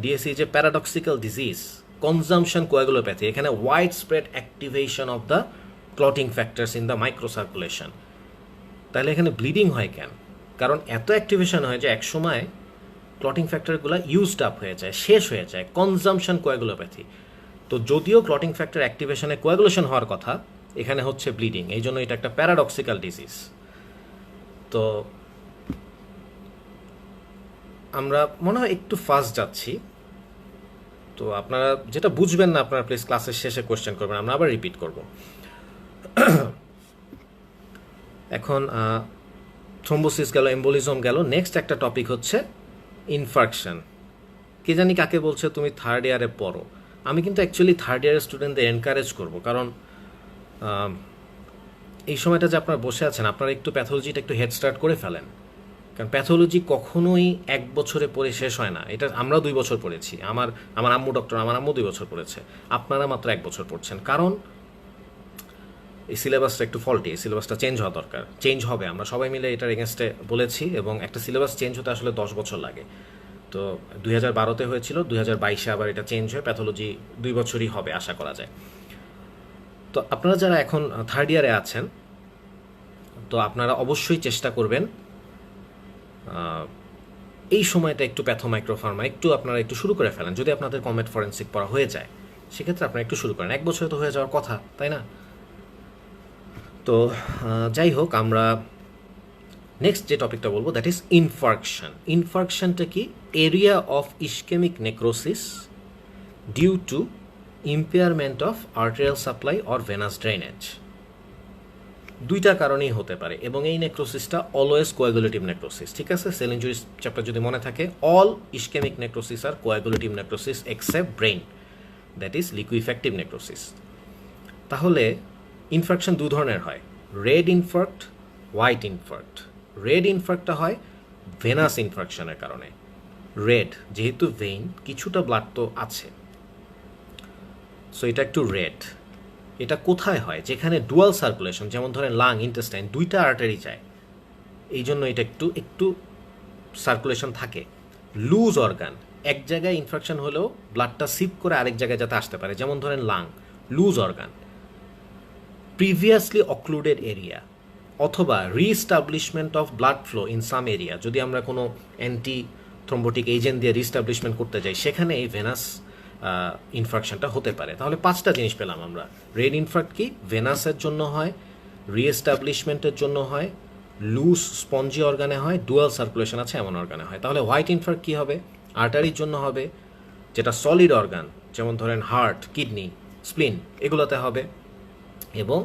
ডিআইসি যে প্যারাডক্সিক্যাল ডিজিজ, কনজামশন কোয়াগুলোপ্যাথি। এখানে wide spread activation of the clotting factors in the microcirculation. তাহলে এখানে ব্লিডিং হয় কেন? কারণ এত অ্যাক্টিভেশন হয় যে একসময় ক্লটিং ফ্যাক্টরগুলো ইউজড আপ হয়ে যায়, শেষ হয়ে যায়। Consumption coagulopathy. তো যদিও ক্লটিং ফ্যাক্টর অ্যাক্টিভেশনে কোয়াগুলেশন হওয়ার কথা, এখানে হচ্ছে ব্লিডিং। এই জন্য এটা একটা প্যারাডক্সিক্যাল ডিজিজ। তো আমরা মনে হয় একটু ফাস্ট যাচ্ছি, তো আপনারা যেটা বুঝবেন না আপনারা প্লিজ ক্লাসের শেষে কোয়েশ্চেন করবেন, আমরা আবার রিপিট করব। এখন থ্রোম্বোসিস গেল, এম্বোলিজম গেল, নেক্সট একটা টপিক হচ্ছে ইনফার্কশন। কে জানি কাকে বলছে তুমি থার্ড ইয়ারে পড়ো। আমি কিন্তু অ্যাকচুয়ালি থার্ড ইয়ারের স্টুডেন্টদের এনকারেজ করব, কারণ এই সময়টা যে আপনারা বসে আছেন, আপনারা একটু প্যাথোলজিটা একটু হেড স্টার্ট করে ফেলেন। কারণ প্যাথোলজি কখনোই এক বছরে পড়ে শেষ হয় না। এটা আমরা 2 বছর পড়েছি, আমার আম্মু ডক্টর, আমার আম্মু 2 বছর পড়েছে, আপনারা মাত্র 1 বছর পড়ছেন। কারণ এই সিলেবাসটা একটু ফল্টি, এই সিলেবাসটা চেঞ্জ হওয়া দরকার। চেঞ্জ হবে, আমরা সবাই মিলে এটার এগেনস্টে বলেছি, এবং একটা সিলেবাস চেঞ্জ হতে আসলে 10 বছর লাগে। তো 2012-তে হয়েছিল, 2022-এ আবার এটা চেঞ্জ হয়ে প্যাথোলজি 2 বছরই হবে আশা করা যায়। তো আপনারা যারা এখন থার্ড ইয়ারে আছেন, তো আপনারা অবশ্যই চেষ্টা করবেন এই সময়টা একটু প্যাথোমাইক্রোফার্মা একটু আপনারা একটু শুরু করে ফেলেন। যদি আপনাদের কমেট ফরেন্সিক পড়া হয়ে যায়, সেক্ষেত্রে আপনারা একটু শুরু করেন। 1 বছরে তো হয়ে যাওয়ার কথা, তাই না? তো যাই হোক, আমরা নেক্সট যে টপিকটা বলবো, দ্যাট ইজ ইনফার্কশন। ইনফার্কশনটা কি? Area of ischaemic necrosis due to impairment of arterial supply or venous drainage. দুইটা কারণেই হতে পারে, এবং এই নেক্রোসিসটা অলওয়েজ কোয়াগুলেটিভ নেক্রোসিস। ঠিক আছে, সেল ইনজুরিস চ্যাপ্টার যদি মনে থাকে, all ischaemic necrosis are coagulative necrosis except brain, that is liquefactive necrosis. তাহলে ইনফার্কশন 2 ধরনের হয়, red infarct, white infarct. Red ইনফার্ক্টটা হয় ভেনাস ইনফার্কশনের কারণে। রেড যেহেতু ভেইন, কিছুটা ব্লাড তো আছে, সো এটা একটু রেড। এটা কোথায় হয়? যেখানে ডুয়াল সার্কুলেশন, যেমন ধরেন লাং, ইন্টেস্টাইন, 2টা আর্টারি যায়, এই জন্য এটা একটু সার্কুলেশন থাকে। লুজ অর্গান, এক জায়গায় ইনফেকশন হলেও ব্লাডটা সিপ করে আরেক জায়গায় যাতে আসতে পারে, যেমন ধরেন lung, loose organ. Previously occluded area, অথবা reestablishment of blood flow in some area. যদি আমরা কোনো অ্যান্টি থ্রম্বোটিক এজেন্ট দিয়ে রিস্টাবলিশমেন্ট করতে যাই, সেখানে এই ভেনাস ইনফার্কশনটা হতে পারে। তাহলে 5টা জিনিস পেলাম আমরা। রেড ইনফার্ক্ট কি? ভেনাসের জন্য হয়, রিএস্টাবলিশমেন্টের জন্য হয়, লুজ স্পঞ্জি অর্গানে হয়, ডুয়াল সার্কুলেশন আছে এমন অর্গানে হয়। তাহলে হোয়াইট ইনফার্ক্ট কী হবে? আর্টারির জন্য হবে, যেটা সলিড অর্গান, যেমন ধরেন হার্ট, কিডনি, স্প্লিন, এগুলোতে হবে, এবং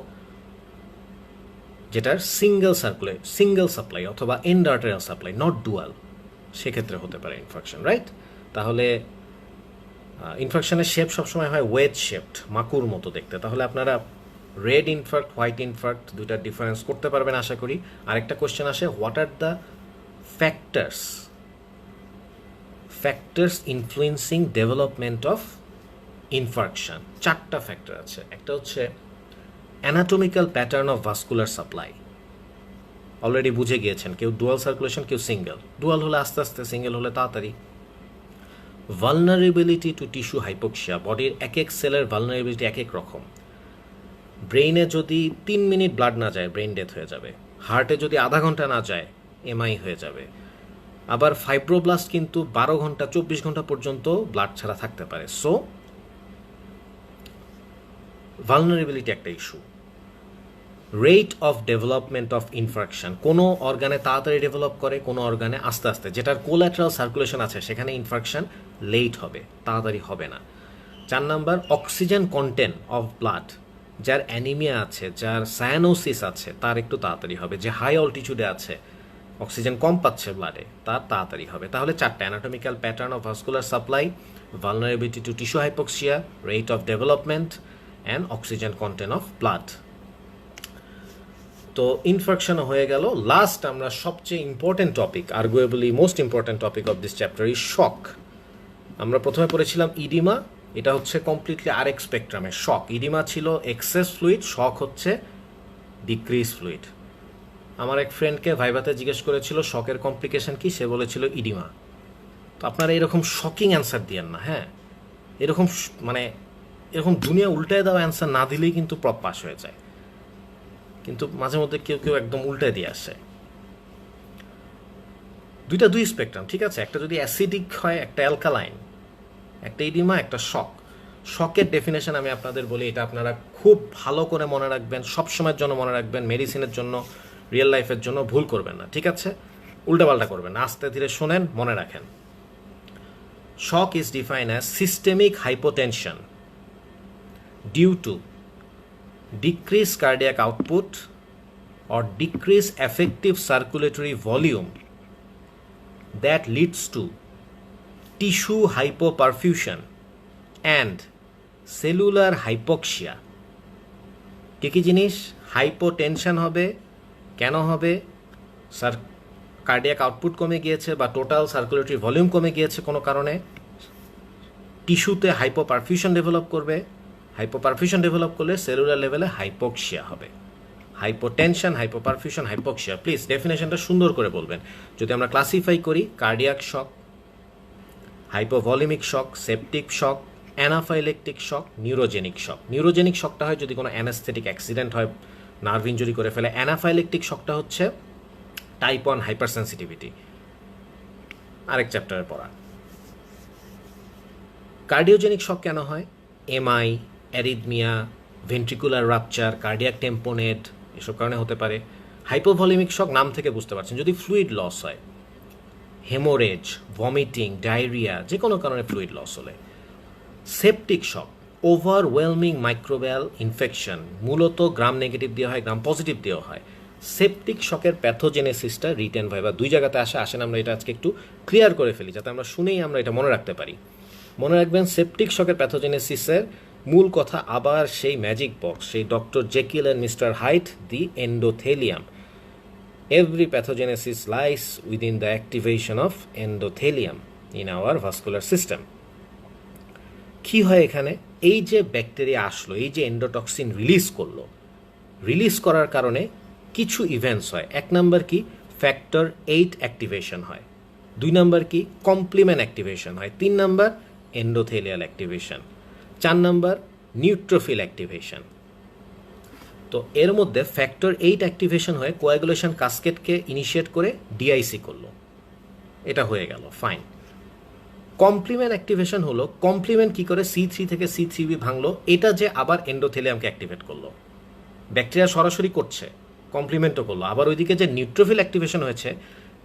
যেটার সিঙ্গেল সাপ্লাই অথবা end arterial supply, not dual, সেক্ষেত্রে হতে পারে ইনফার্কশন, রাইট? তাহলে ইনফার্কশনের শেপ সবসময় হয় ওয়েজ শেপড, মাকুর মতো দেখতে। তাহলে আপনারা রেড ইনফার্ক্ট, হোয়াইট ইনফার্ক্ট দুইটার ডিফারেন্স করতে পারবেন আশা করি। আরেকটা কোয়েশ্চেন আসে, what are the factors influencing development of infarction? 4টা ফ্যাক্টর আছে। একটা হচ্ছে anatomical pattern of vascular supply, already বুঝে গিয়েছেন, কেউ ডুয়াল সার্কুলেশন, কেউ সিঙ্গেল। ডুয়াল হলে আস্তে আস্তে, সিঙ্গেল হলে তাড়াতাড়ি। ভালনারেবিলিটি টু টিস্যু হাইপোক্সিয়া, বডির এক এক সেলের ভালনারেবিলিটি এক এক রকম। ব্রেইনে যদি 3 মিনিট ব্লাড না যায় ব্রেইন ডেথ হয়ে যাবে, হার্টে যদি আধা ঘন্টা না যায় এমআই হয়ে যাবে। আবার ফাইব্রোব্লাস্ট কিন্তু 12 ঘন্টা 24 ঘন্টা পর্যন্ত ব্লাড ছাড়া থাকতে পারে। সো ভালনারেবিলিটি একটা issue. Rate of development of infraction, কোনো অর্গানে তাড়াতাড়ি ডেভেলপ করে, কোনো অর্গানে আস্তে আস্তে। যেটার কোল্যাটারাল সার্কুলেশন আছে সেখানে ইনফ্রাকশন লেট হবে, তাড়াতাড়ি হবে না। 4 number, oxygen content of blood, যার অ্যানিমিয়া আছে, যার সায়ানোসিস আছে, তার একটু তাড়াতাড়ি হবে। যে হাই অল্টিটিউডে আছে, অক্সিজেন কম পাচ্ছে ব্লাডে, তার তাড়াতাড়ি হবে। তাহলে 4টা: anatomical pattern of vascular supply, vulnerability to tissue hypoxia, rate of development and oxygen content of blood. তো ইনফেকশনও হয়ে গেল। লাস্ট আমরা সবচেয়ে important topic, arguably most important topic of this chapter is shock. আমরা প্রথমে পড়েছিলাম ইডিমা, এটা হচ্ছে কমপ্লিটলি আরেক স্পেকট্রামের। শক, ইডিমা ছিল এক্সেস ফ্লুইড, শক হচ্ছে ডিক্রিজ ফ্লুইড। আমার এক ফ্রেন্ডকে ভাইভাতে জিজ্ঞেস করেছিল শকের কমপ্লিকেশন কি, সে বলেছিল ইডিমা। তো আপনারা এরকম শকিং অ্যান্সার দিয়েন না, হ্যাঁ, এরকম মানে এরকম দুনিয়া উল্টায় দেওয়া অ্যান্সার না দিলেই কিন্তু প্রপ পাস হয়ে যায়, কিন্তু মাঝে মধ্যে কেউ কেউ একদম উল্টায় দিয়ে আসে। দুই স্পেকট্রাম, ঠিক আছে, একটা যদি অ্যাসিডিক হয়, একটা অ্যালকালাইন, একটা ইডিমা, একটা শক। শকের ডেফিনেশন আমি আপনাদের বলি, এটা আপনারা খুব ভালো করে মনে রাখবেন, সবসময়ের জন্য মনে রাখবেন, মেডিসিনের জন্য, রিয়েল লাইফের জন্য ভুল করবেন না, ঠিক আছে, উল্টাপাল্টা করবেন না, আস্তে ধীরে শোনেন, মনে রাখেন। Shock is defined as systemic hypotension due to decreased cardiac output or decreased effective circulatory volume that leads to tissue hypoperfusion and cellular hypoxia. কি জিনিস? হাইপোটেনশন হবে, কেন হবে? কার্ডিয়াক আউটপুট কমে গিয়েছে বা টোটাল সার্কুলেটরি ভলিউম কমে গিয়েছে কোনো কারণে, টিস্যুতে হাইপোপারফিউশন ডেভেলপ করবে, হাইপোপারফিউশন ডেভেলপ করলে সেলুলার লেভেলে হাইপোক্সিয়া হবে। Hypotension, hypoperfusion, hypoxia. প্লিজ ডেফিনেশনটা সুন্দর করে বলবেন। যদি আমরা ক্লাসিফাই করি, কার্ডিয়াক শক, হাইপোভলিমিক শক, সেপটিক শক, অ্যানাফাইলেকটিক শক, নিউরোজেনিক শক। নিউরোজেনিক শকটা হয় যদি কোনো অ্যানাস্থেটিক অ্যাক্সিডেন্ট হয়, নার্ভ ইঞ্জুরি করে ফেলে। অ্যানাফাইলেকটিক শকটা হচ্ছে টাইপ 1 হাইপার সেন্সিটিভিটি, আরেক চ্যাপ্টারে পড়া। কার্ডিওজেনিক শক কেন হয়? MI, arrhythmia, ventricular rupture, cardiac টেম্পোনেট, এসব কারণে হতে পারে। হাইপোভলিমিক শক নাম থেকে বুঝতে পারছেন, যদি ফ্লুইড লস হয়, হেমোরেজ, ভমিটিং, ডায়রিয়া, যে কোনো কারণে ফ্লুইড লস হলে। Septic shock, overwhelming microbial infection, মূলত গ্রাম নেগেটিভ দেওয়া হয়, গ্রাম পজিটিভ দেওয়া হয়। সেপটিক শকের প্যাথোজেনেসিসটা রিটেন ভাইবা 2 জায়গাতে আসেন আমরা এটা আজকে একটু ক্লিয়ার করে ফেলি, যাতে আমরা শুনেই আমরা এটা মনে রাখতে পারি। মনে রাখবেন, সেপটিক শকের প্যাথোজেনেসিসের মূল কথা আবার সেই ম্যাজিক বক্স, সেই doctor Jekyll and mister Hyde, the endothelium. Every pathogenesis lies within the activation of endothelium in our vascular system. কি হয় এখানে? এই যে ব্যাকটেরিয়া আসলো, এই যে এন্ডোটক্সিন রিলিজ করলো, রিলিজ করার কারণে কিছু ইভেন্টস হয়। 1 নাম্বার কি? ফ্যাক্টর 8 অ্যাক্টিভেশন হয়। 2 নাম্বার কি? কমপ্লিমেন্ট অ্যাক্টিভেশন হয়। 3 number endothelial activation. 4 number neutrophil activation. তো এর মধ্যে ফ্যাক্টর 8 অ্যাক্টিভেশন হয়ে কোয়াগুলেশন কাসকেটকে ইনিশিয়েট করে ডিআইসি করলো, এটা হয়ে গেল, ফাইন। কমপ্লিমেন্ট অ্যাক্টিভেশন হলো, কমপ্লিমেন্ট কি করে? C3 থেকে C3b ভাঙলো, এটা যে আবার এন্ডোথেলিয়ামকে অ্যাক্টিভেট করলো। ব্যাকটেরিয়া সরাসরি করছে, কমপ্লিমেন্টও করলো। আবার ওইদিকে যে নিউট্রোফিল অ্যাক্টিভেশন হয়েছে,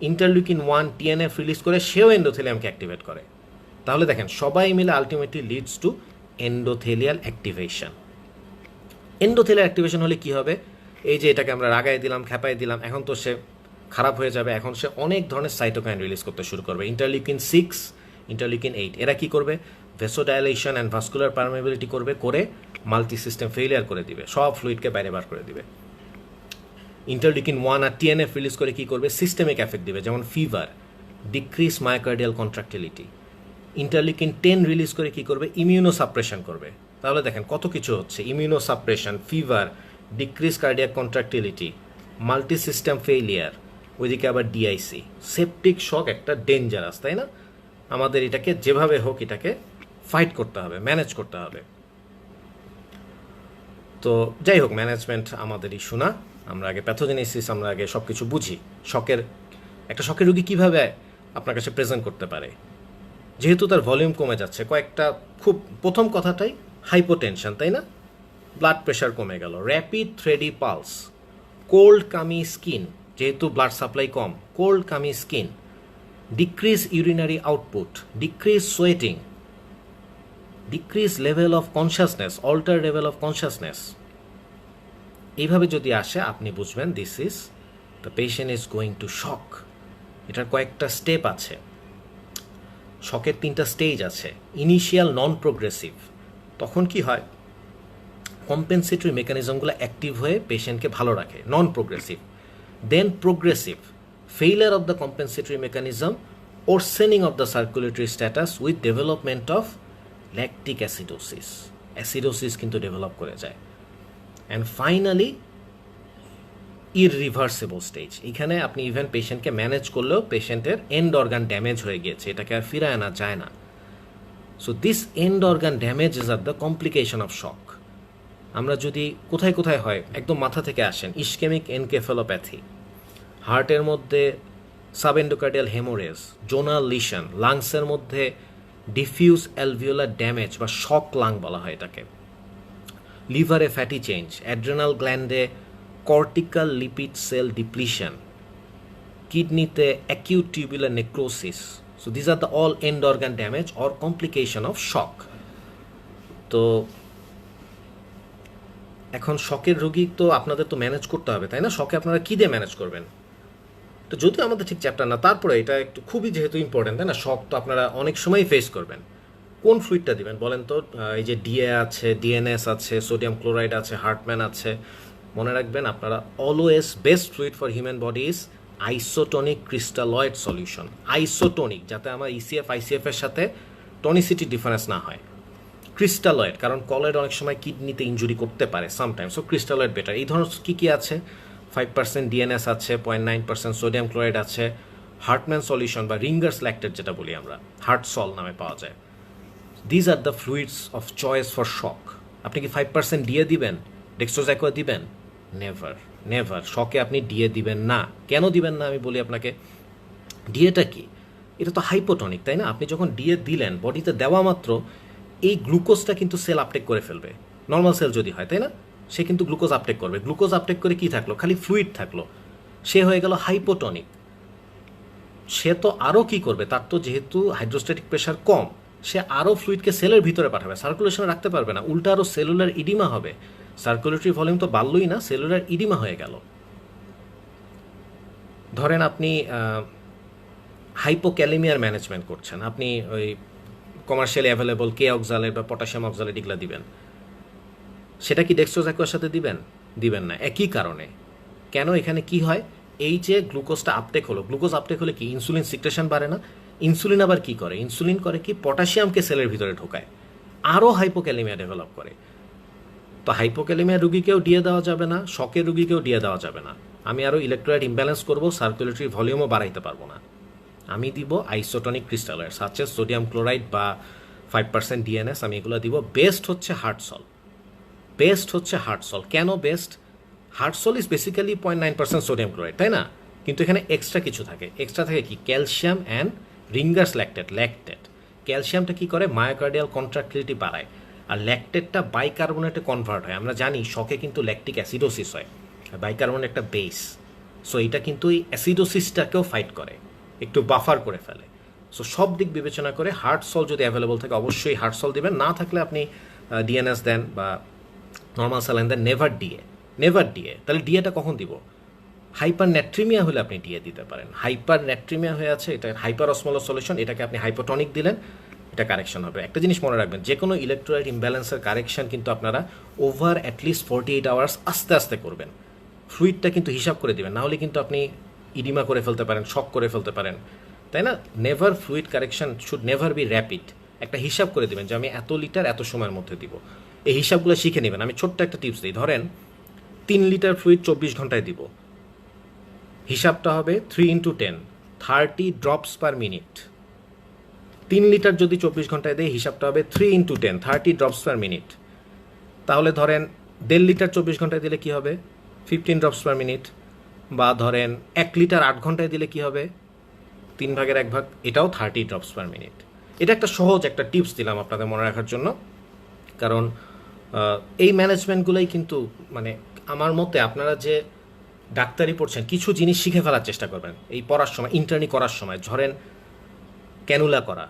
ইন্টারলিউকিন 1 TNF রিলিজ করে সেও এন্ডোথেলিয়ামকে অ্যাক্টিভেট করে। তাহলে দেখেন, সবাই মিলে ultimately leads to endothelial activation. Endothelial activation হলে কি হবে? এই যে এটাকে আমরা রাগাই দিলাম, খেপাই দিলাম, এখন তো সে খারাপ হয়ে যাবে, এখন সে অনেক ধরনের সাইটোকাইন রিলিজ করতে শুরু করবে। ইন্টারলিউকিন 6, ইন্টারলিউকিন 8, এরা কি করবে? ভেসোডাইলেশন অ্যান্ড ভাস্কুলার পারমেবিলিটি করবে, করে মাল্টি সিস্টেম ফেলিয়ার করে দিবে, সব ফ্লুইডকে বাইরে বার করে দিবে। ইন্টারলিউকিন 1 আর TNF রিলিজ করে কি করবে? সিস্টেমিক এফেক্ট দিবে, যেমন fever, decrease myocardial contractility. Interleukin 10 release করে কি করবে? ইমিউনো সাপ্রেশন করবে। তাহলে দেখেন কত কিছু হচ্ছে, immuno suppression, fever, decrease cardiac contractility, multi system failure, ওইদিকে আবার ডিআইসি। সেপটিক শক একটা ডেঞ্জারাস, তাই না? আমাদের এটাকে যেভাবে হোক এটাকে ফাইট করতে হবে, ম্যানেজ করতে হবে। তো যাই হোক, ম্যানেজমেন্ট আমাদের ইস্যু না। আমরা আগে প্যাথোজেনেসিস, আমরা আগে সব কিছু বুঝি। একটা শকের রোগী কীভাবে আপনার কাছে প্রেজেন্ট করতে পারে। যেহেতু তার ভলিউম কমে যাচ্ছে, কয়েকটা খুব প্রথম কথাটাই হাইপোটেনশন, তাই না? ব্লাড প্রেশার কমে গেল, rapid thready pulse, cold clammy skin, যেহেতু ব্লাড সাপ্লাই কম, cold clammy skin, decrease urinary output, decrease sweating, decrease level of consciousness, alter level of consciousness. এইভাবে যদি আসে আপনি বুঝবেন this is the patient is going to shock. এটার কয়েকটা স্টেপ আছে, শকের 3টা স্টেজ আছে। ইনিশিয়াল নন প্রোগ্রেসিভ, তখন কি হয়, কম্পেনসেটরি মেকানিজমগুলো অ্যাক্টিভ হয়ে পেশেন্টকে ভালো রাখে, non progressive. Then progressive, failure of the compensatory mechanism, worsening of the circulatory status with development of lactic acidosis, acidosis কিন্তু ডেভেলপ করে যায়। And finally irreversible stage. এখানে আপনি ইভেন পেশেন্টকে ম্যানেজ করলেও পেশেন্টের এন্ড অর্গান ড্যামেজ হয়ে গিয়েছে, এটাকে আর ফিরায় আনা যায় না। So this end organ damage is are the complication of shock. আমরা যদি কোথায় কোথায় হয়, একদম মাথা থেকে আসেন, ইসকেমিক এনকেফেলোপ্যাথি, হার্টের মধ্যে সাবএন্ডোকার্ডিয়াল হেমোরেজ, জোনাল লিশন, লাংসের মধ্যে ডিফিউজ অ্যালভিওলার ড্যামেজ বা শক লাং বলা হয় এটাকে, লিভারে ফ্যাটি চেঞ্জ, অ্যাড্রেনাল গ্ল্যান্ডে কর্টিক্যাল লিপিড সেল ডিপ্লিশন, কিডনিতে acute tubular necrosis. So these are the all end organ damage or complication of shock. তো এখন শকের রোগী তো আপনাদের তো ম্যানেজ করতে হবে, তাই না? শকে আপনারা কী দিয়ে ম্যানেজ করবেন? তো যদিও আমাদের ঠিক চ্যাপ্টার না, তারপরে এটা একটু খুবই যেহেতু ইম্পর্টেন্ট, তাই না? শক তো আপনারা অনেক সময় ফেস করবেন। কোন ফ্লুইডটা দিবেন বলেন তো? এই যে ডিএ আছে, ডিএনএস আছে, সোডিয়াম ক্লোরাইড আছে, হার্টম্যান আছে। মনে রাখবেন আপনারা always best fluid for human body is isotonic crystalloid solution. Isotonic, যাতে আমার ইসিএফ আইসিএফ এর সাথে টনিসিটি ডিফারেন্স না হয়। ক্রিস্টালয়েড, কারণ কলয়েড অনেক সময় কিডনিতে ইনজুরি করতে পারে সামটাইম, সো ক্রিস্টালয়েড বেটার। এই ধরনের কী কী আছে? 5% ডিএনএস আছে, 0.9% সোডিয়াম ক্লোরাইড আছে, হার্টম্যান সলিউশন বা রিঙ্গার্স ল্যাকটেট যেটা বলি আমরা, হার্ট সল নামে পাওয়া যায়। These are the fluids of choice for shock. আপনি কি 5% ডিএ দিবেন, ডেক্সট্রোজ্যাকোয়া দিবেন? Never, never. শকে আপনি ডিএ দিবেন না। কেন দিবেন না আমি বলি আপনাকে। ডিএটা কি? এটা তো হাইপোটনিক, তাই না? আপনি যখন ডিএ দিলেন, বডিতে দেওয়া মাত্র এই গ্লুকোজটা কিন্তু সেল আপটেক করে ফেলবে, নর্মাল সেল যদি হয়, তাই না? সে কিন্তু গ্লুকোজ আপটেক করবে। গ্লুকোজ আপটেক করে কি থাকলো? খালি ফ্লুইড থাকলো। সে হয়ে গেল হাইপোটনিক। সে তো আরও কি করবে? তার তো যেহেতু হাইড্রোস্ট্যাটিক প্রেশার কম, সে আরও ফ্লুইডকে সেলের ভিতরে পাঠাবে, সার্কুলেশনে রাখতে পারবে না, উল্টা আরও সেলুলার ইডিমা হবে। সার্কুলেটরি ভলিউম তো বাড়লই না, সেলুলার ইডিমা হয়ে গেল। ধরেন আপনি হাইপোক্যালেমিয়ার ম্যানেজমেন্ট করছেন, আপনি ওই কমার্শিয়ালি অ্যাভেলেবল কে অক্সালেট বা পটাশিয়াম অক্সালেট এগুলো দিবেন, সেটা কি ডেক্সট্রোজ্যাকোয়ার সাথে দিবেন? দিবেন না। একই কারণে। কেন? এখানে কি হয়, এই যে গ্লুকোজটা আপটেক হলো, গ্লুকোজ আপটেক হলে কি ইনসুলিন সিক্রেশন বাড়ে না? ইনসুলিন আবার কি করে? ইনসুলিন করে কি, পটাশিয়ামকে সেলের ভিতরে ঢোকায়, আরও হাইপোক্যালেমিয়া ডেভেলপ করে। তো হাইপোক্যালেমিয়া রুগীকেও দিয়ে দেওয়া যাবে না, শকের রুগীকেও দিয়ে দেওয়া যাবে না। আমি আরও ইলেকট্রোলাইট ইমব্যালেন্স করব, সার্কুলেটরি ভলিউমও বাড়াইতে পারবো না। আমি দিব আইসোটনিক ক্রিস্টালয়েড, সাথে সোডিয়াম ক্লোরাইড বা 5% ডিএনএস, আমি এগুলো দিব। বেস্ট হচ্ছে হার্টসল, বেস্ট হচ্ছে হার্টসল। কেন best? Hartsol is basically 0.9% sodium chloride, তাই না? কিন্তু এখানে এক্সট্রা কিছু থাকে। এক্সট্রা থাকে কি? Calcium and Ringer's lactate. Lactate, ক্যালসিয়ামটা কি করে? মায়োকার্ডিয়াল কন্ট্রাক্টিলিটি বাড়ায়, আর ল্যাকটেটটা বাইকার্বনেটে কনভার্ট হয়। আমরা জানি শকে কিন্তু ল্যাকটিক অ্যাসিডোসিস হয়, বাইকার্বনেট একটা বেস। সো এটা কিন্তু এই অ্যাসিডোসিসটাকেও ফাইট করে, একটু বাফার করে ফেলে। সো সব দিক বিবেচনা করে হার্টসল যদি অ্যাভেলেবল থাকে অবশ্যই হার্টসল দিবেন। না থাকলে আপনি ডিএনএস দেন বা নর্মাল স্যালাইন দেন। Never DA, never DA. তাহলে ডিএটা কখন দিব? হাইপার ন্যাট্রিমিয়া হলে আপনি ডিএ দিতে পারেন। হাইপার ন্যাট্রিমিয়া হয়ে আছে, এটা হাইপার অসমোলার সলিউশন, এটাকে আপনি হাইপোটনিক দিলেন, এটা কারেকশন হবে। একটা জিনিস মনে রাখবেন, যে কোনো ইলেকট্রোলাইট ইমব্যালেন্সের কারেকশন কিন্তু আপনারা ওভার অ্যাটলিস্ট 48 আওয়ার্স আস্তে আস্তে করবেন। ফ্লুইডটা কিন্তু হিসাব করে দিবেন, নাহলে কিন্তু আপনি ইডিমা করে ফেলতে পারেন, শক করে ফেলতে পারেন, তাই না? Never, fluid correction should never be rapid. একটা হিসাব করে দিবেন যে আমি এত লিটার এত সময়ের মধ্যে দিব। এই হিসাবগুলো শিখে নেবেন। আমি ছোট্ট একটা টিপস দিই। ধরেন 3 লিটার ফ্লুইড 24 ঘন্টায় দিব, হিসাবটা হবে 3 × 10, 30 ড্রপস পার মিনিট। লিটার যদি 24 ঘন্টায় দেয় হিসাবটা হবে 3 × 10 30 ড্রপস পার মিনিট। তাহলে ধরেন 1.5 লিটার 24 ঘন্টায় দিলে কি হবে 15 ড্রপস পার মিনিট, বা ধরেন 1 লিটার 8 ঘন্টায় দিলে কি হবে 1/3, এটাও 30 ড্রপস পার মিনিট। এটা একটা সহজ একটা টিপস দিলাম আপনাদের মনে রাখার জন্য, কারণ এই ম্যানেজমেন্টগুলোই কিন্তু মানে আমার মতে আপনারা যে ডাক্তারি পড়ছেন কিছু জিনিস শিখে ফেলার চেষ্টা করবেন এই পড়ার সময়, ইন্টার্নি করার সময়। ধরেন ক্যানুলা করা,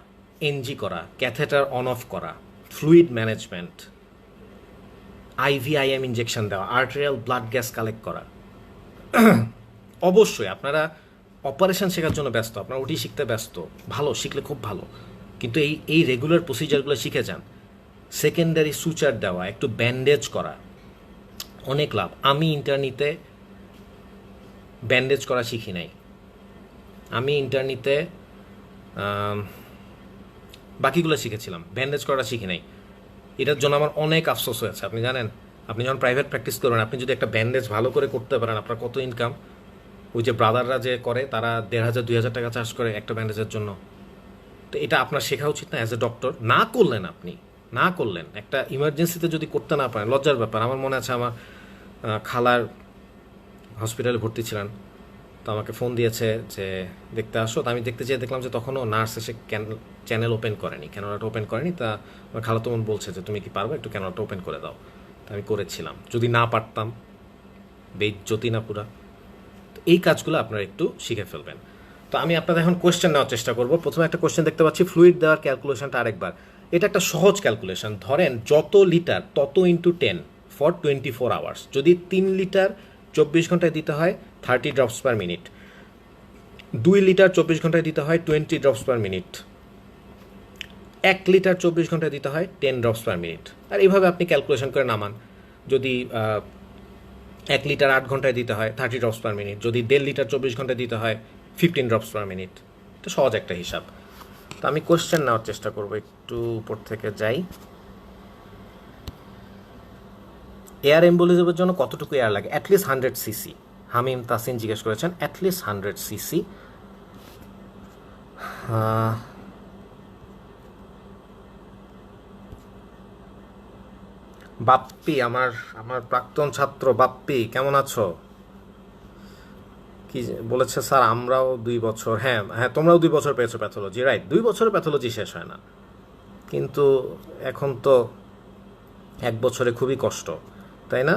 এনজি করা, ক্যাথেটার অন অফ করা, ফ্লুইড ম্যানেজমেন্ট, IVIM ইনজেকশন দেওয়া, আর্টেরিয়াল ব্লাড গ্যাস কালেক্ট করা। অবশ্যই আপনারা অপারেশন শেখার জন্য ব্যস্ত, আপনারা ওটি শিখতে ব্যস্ত, ভালো, শিখলে খুব ভালো, কিন্তু এই রেগুলার প্রসিজারগুলো শিখে যান। সেকেন্ডারি সুচার দেওয়া, একটু ব্যান্ডেজ করা, অনেক লাভ। আমি ইন্টার্নিতে ব্যান্ডেজ করা শিখি নাই, আমি ইন্টার্নিতে বাকিগুলো শিখেছিলাম, ব্যান্ডেজ করা শিখি নাই। এটার জন্য আমার অনেক আফসোস হয়েছে। আপনি জানেন, আপনি যখন প্রাইভেট প্র্যাকটিস করবেন, আপনি যদি একটা ব্যান্ডেজ ভালো করে করতে পারেন, আপনার কত ইনকাম। ওই যে ব্রাদাররা যে করে, তারা 1,500-2,000 টাকা চার্জ করে একটা ব্যান্ডেজের জন্য। তো এটা আপনার শেখা উচিত না অ্যাজ এ ডক্টর? না করলেন, আপনি না করলেন, একটা ইমার্জেন্সিতে যদি করতে না পারেন, লজ্জার ব্যাপার। আমার মনে আছে আমার খালার হসপিটালে ভর্তি ছিলেন, তো আমাকে ফোন দিয়েছে যে দেখতে আসো। তো আমি দেখতে যেয়ে দেখলাম যে তখনও নার্স এসে চ্যানেল ওপেন করেনি, ক্যানোলাটা ওপেন করেনি। তা আমার খালাতো বোন বলছে যে তুমি কি পারবে, একটু ক্যানোলাটা ওপেন করে দাও। তো আমি করেছিলাম। যদি না পারতাম, বেইজ্জতি না পুরা। তো এই কাজগুলো আপনারা একটু শিখে ফেলবেন। তো আমি আপনাদের এখন কোয়েশ্চেন নেওয়ার চেষ্টা করব। প্রথমে একটা কোয়েশ্চেন দেখতে পাচ্ছি, ফ্লুইড দেওয়ার ক্যালকুলেশনটা আরেকবার। এটা একটা সহজ ক্যালকুলেশন। ধরেন যত লিটার তত ইন্টু 10 ফর 24 আওয়ার্স। যদি 3 লিটার 24 ঘন্টায় দিতে হয় 30 ড্রপস পার মিনিট, 2 লিটার 24 ঘন্টায় দিতে হয় 20 ড্রপস পার মিনিট, 1 লিটার 24 ঘন্টায় দিতে হয় 10 ড্রপস পার মিনিট। আর এইভাবে আপনি ক্যালকুলেশন করে নামান। যদি 1 লিটার 8 ঘন্টায় দিতে হয় 30 ড্রপস পার মিনিট, যদি 1.5 লিটার 24 ঘন্টায় দিতে হয় 15 ড্রপস পার মিনিট। এটা সহজ একটা হিসাব। তো আমি কোয়েশ্চেন নেওয়ার চেষ্টা করব, একটু উপর থেকে যাই। এয়ার এম্বোলিজমের জন্য কতটুকু এয়ার লাগে? At least 100 CC. হামিম তাসিন জিজ্ঞেস করেছেন, অ্যাটলিস্ট 100 সিসি। বাপ্পি, আমার প্রাক্তন ছাত্র বাপ্পি, কেমন আছো? কি বলেছে স্যার, আমরাও 2 বছর। হ্যাঁ হ্যাঁ, তোমরাও 2 বছর পেয়েছো প্যাথোলজি, রাইট। 2 বছরে প্যাথোলজি শেষ হয় না, কিন্তু এখন তো 1 বছরে খুবই কষ্ট, তাই না?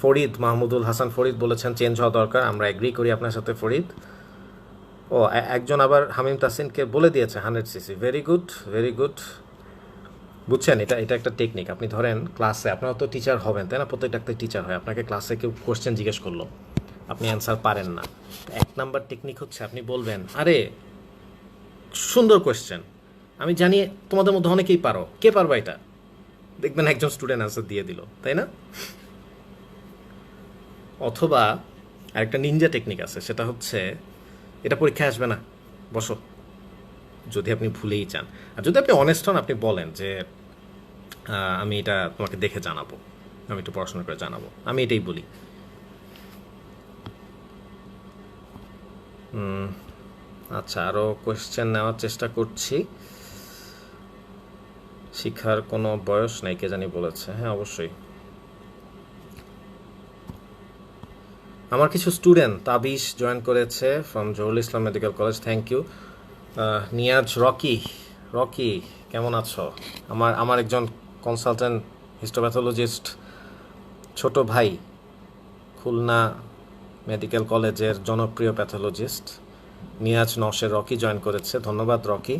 ফরিদ, মাহমুদুল হাসান ফরিদ বলেছেন চেঞ্জ হওয়া দরকার। আমরা এগ্রি করি আপনার সাথে ফরিদ। ও, একজন আবার হামিম তাসিনকে বলে দিয়েছে 100 CC. Very good, very good. বুঝছেন, এটা একটা টেকনিক। আপনি ধরেন ক্লাসে, আপনারা তো টিচার হবেন, তাই না? প্রত্যেক ডাক্তার টিচার হয়। আপনাকে ক্লাসে কেউ কোশ্চেন জিজ্ঞেস করলো, আপনি অ্যান্সার পারেন না। 1 নাম্বার টেকনিক হচ্ছে আপনি বলবেন, আরে সুন্দর কোয়েশ্চেন, আমি জানি তোমাদের মধ্যে অনেকেই পারো, কে পারবা এটা? দেখবেন একজন স্টুডেন্ট আনসার দিয়ে দিল, তাই না? অথবা আরেকটা নিনজা টেকনিক আছে, সেটা হচ্ছে, এটা পরীক্ষায় আসবে না, বসো, যদি আপনি ভুলেই চান। আর যদি আপনি অনেস্ট হন, আপনি বলেন যে আমি এটা তোমাকে দেখে জানাবো, আমি একটু পড়াশোনা করে জানাবো। আমি এটাই বলি। আচ্ছা, আরও কোয়েশ্চেন নেওয়ার চেষ্টা করছি। শিক্ষার কোনো বয়স নাই, কে জানি বলেছে। হ্যাঁ, অবশ্যই। আমার কিছু স্টুডেন্ট তাবিশ জয়েন করেছে from Zahurul Islam medical college, thank you. Niaz, Rocky কেমন আছো? আমার একজন কনসালটেন্ট হিস্টোপ্যাথোলজিস্ট ছোট ভাই, খুলনা মেডিকেল কলেজের জনপ্রিয় pathologist Niaz Nowsher Rocky join করেছে, ধন্যবাদ রকি।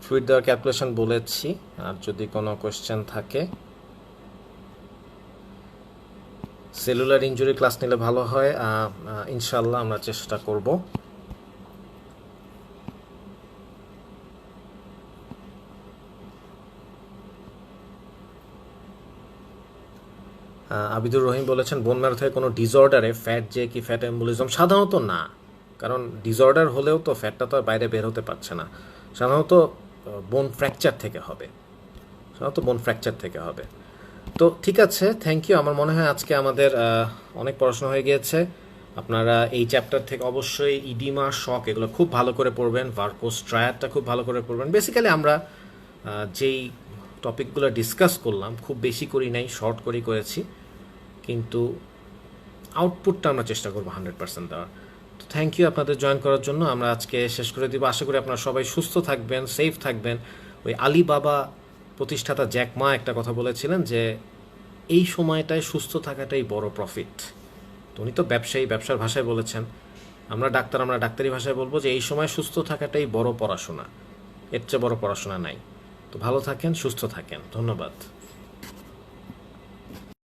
ফ্লুইড দেওয়ার ক্যালকুলেশন বলেছি। আর যদি কোনো কোয়েশ্চেন থাকে, সেলুলার ইনজুরি ক্লাস নিলে ভালো হয়, ইনশাল্লাহ আমরা চেষ্টা করব। আবিদুর রহিম বলেছেন, বোন ম্যারো থেকে কোনো ডিসঅর্ডারে ফ্যাট যে কি ফ্যাট এম্বোলিজম? সাধারণত না, কারণ ডিসঅর্ডার হলেও তো ফ্যাটটা তো বাইরে বের হতে পারছে না। সাধারণত বোন ফ্র্যাকচার থেকে হবে, তো ঠিক আছে, থ্যাংক ইউ। আমার মনে হয় আজকে আমাদের অনেক পড়াশোনা হয়ে গিয়েছে। আপনারা এই চ্যাপ্টার থেকে অবশ্যই ইডিমা, শক এগুলো খুব ভালো করে পড়বেন, ভার্কোস ট্রায়াডটা খুব ভালো করে পড়বেন। বেসিক্যালি আমরা যেই টপিকগুলো ডিসকাস করলাম খুব বেশি করি নাই, শর্ট করেই করেছি, কিন্তু আউটপুটটা আমরা চেষ্টা করবো 100% দেওয়ার। তো থ্যাংক ইউ আপনাদের জয়েন করার জন্য। আমরা আজকে শেষ করে দিব। আশা করি আপনারা সবাই সুস্থ থাকবেন, সেফ থাকবেন। ওই আলিবাবা প্রতিষ্ঠাতা জ্যাক মা একটা কথা বলেছিলেন যে এই সময়টায় সুস্থ থাকাটাই বড় প্রফিট। তো উনি তো ব্যবসায়ী, ব্যবসার ভাষায় বলেছেন। আমরা ডাক্তার, আমরা ডাক্তারি ভাষায় বলবো যে এই সময় সুস্থ থাকাটাই বড় পড়াশোনা, এর চেয়ে বড় পড়াশোনা নাই। তো ভালো থাকেন, সুস্থ থাকেন, ধন্যবাদ।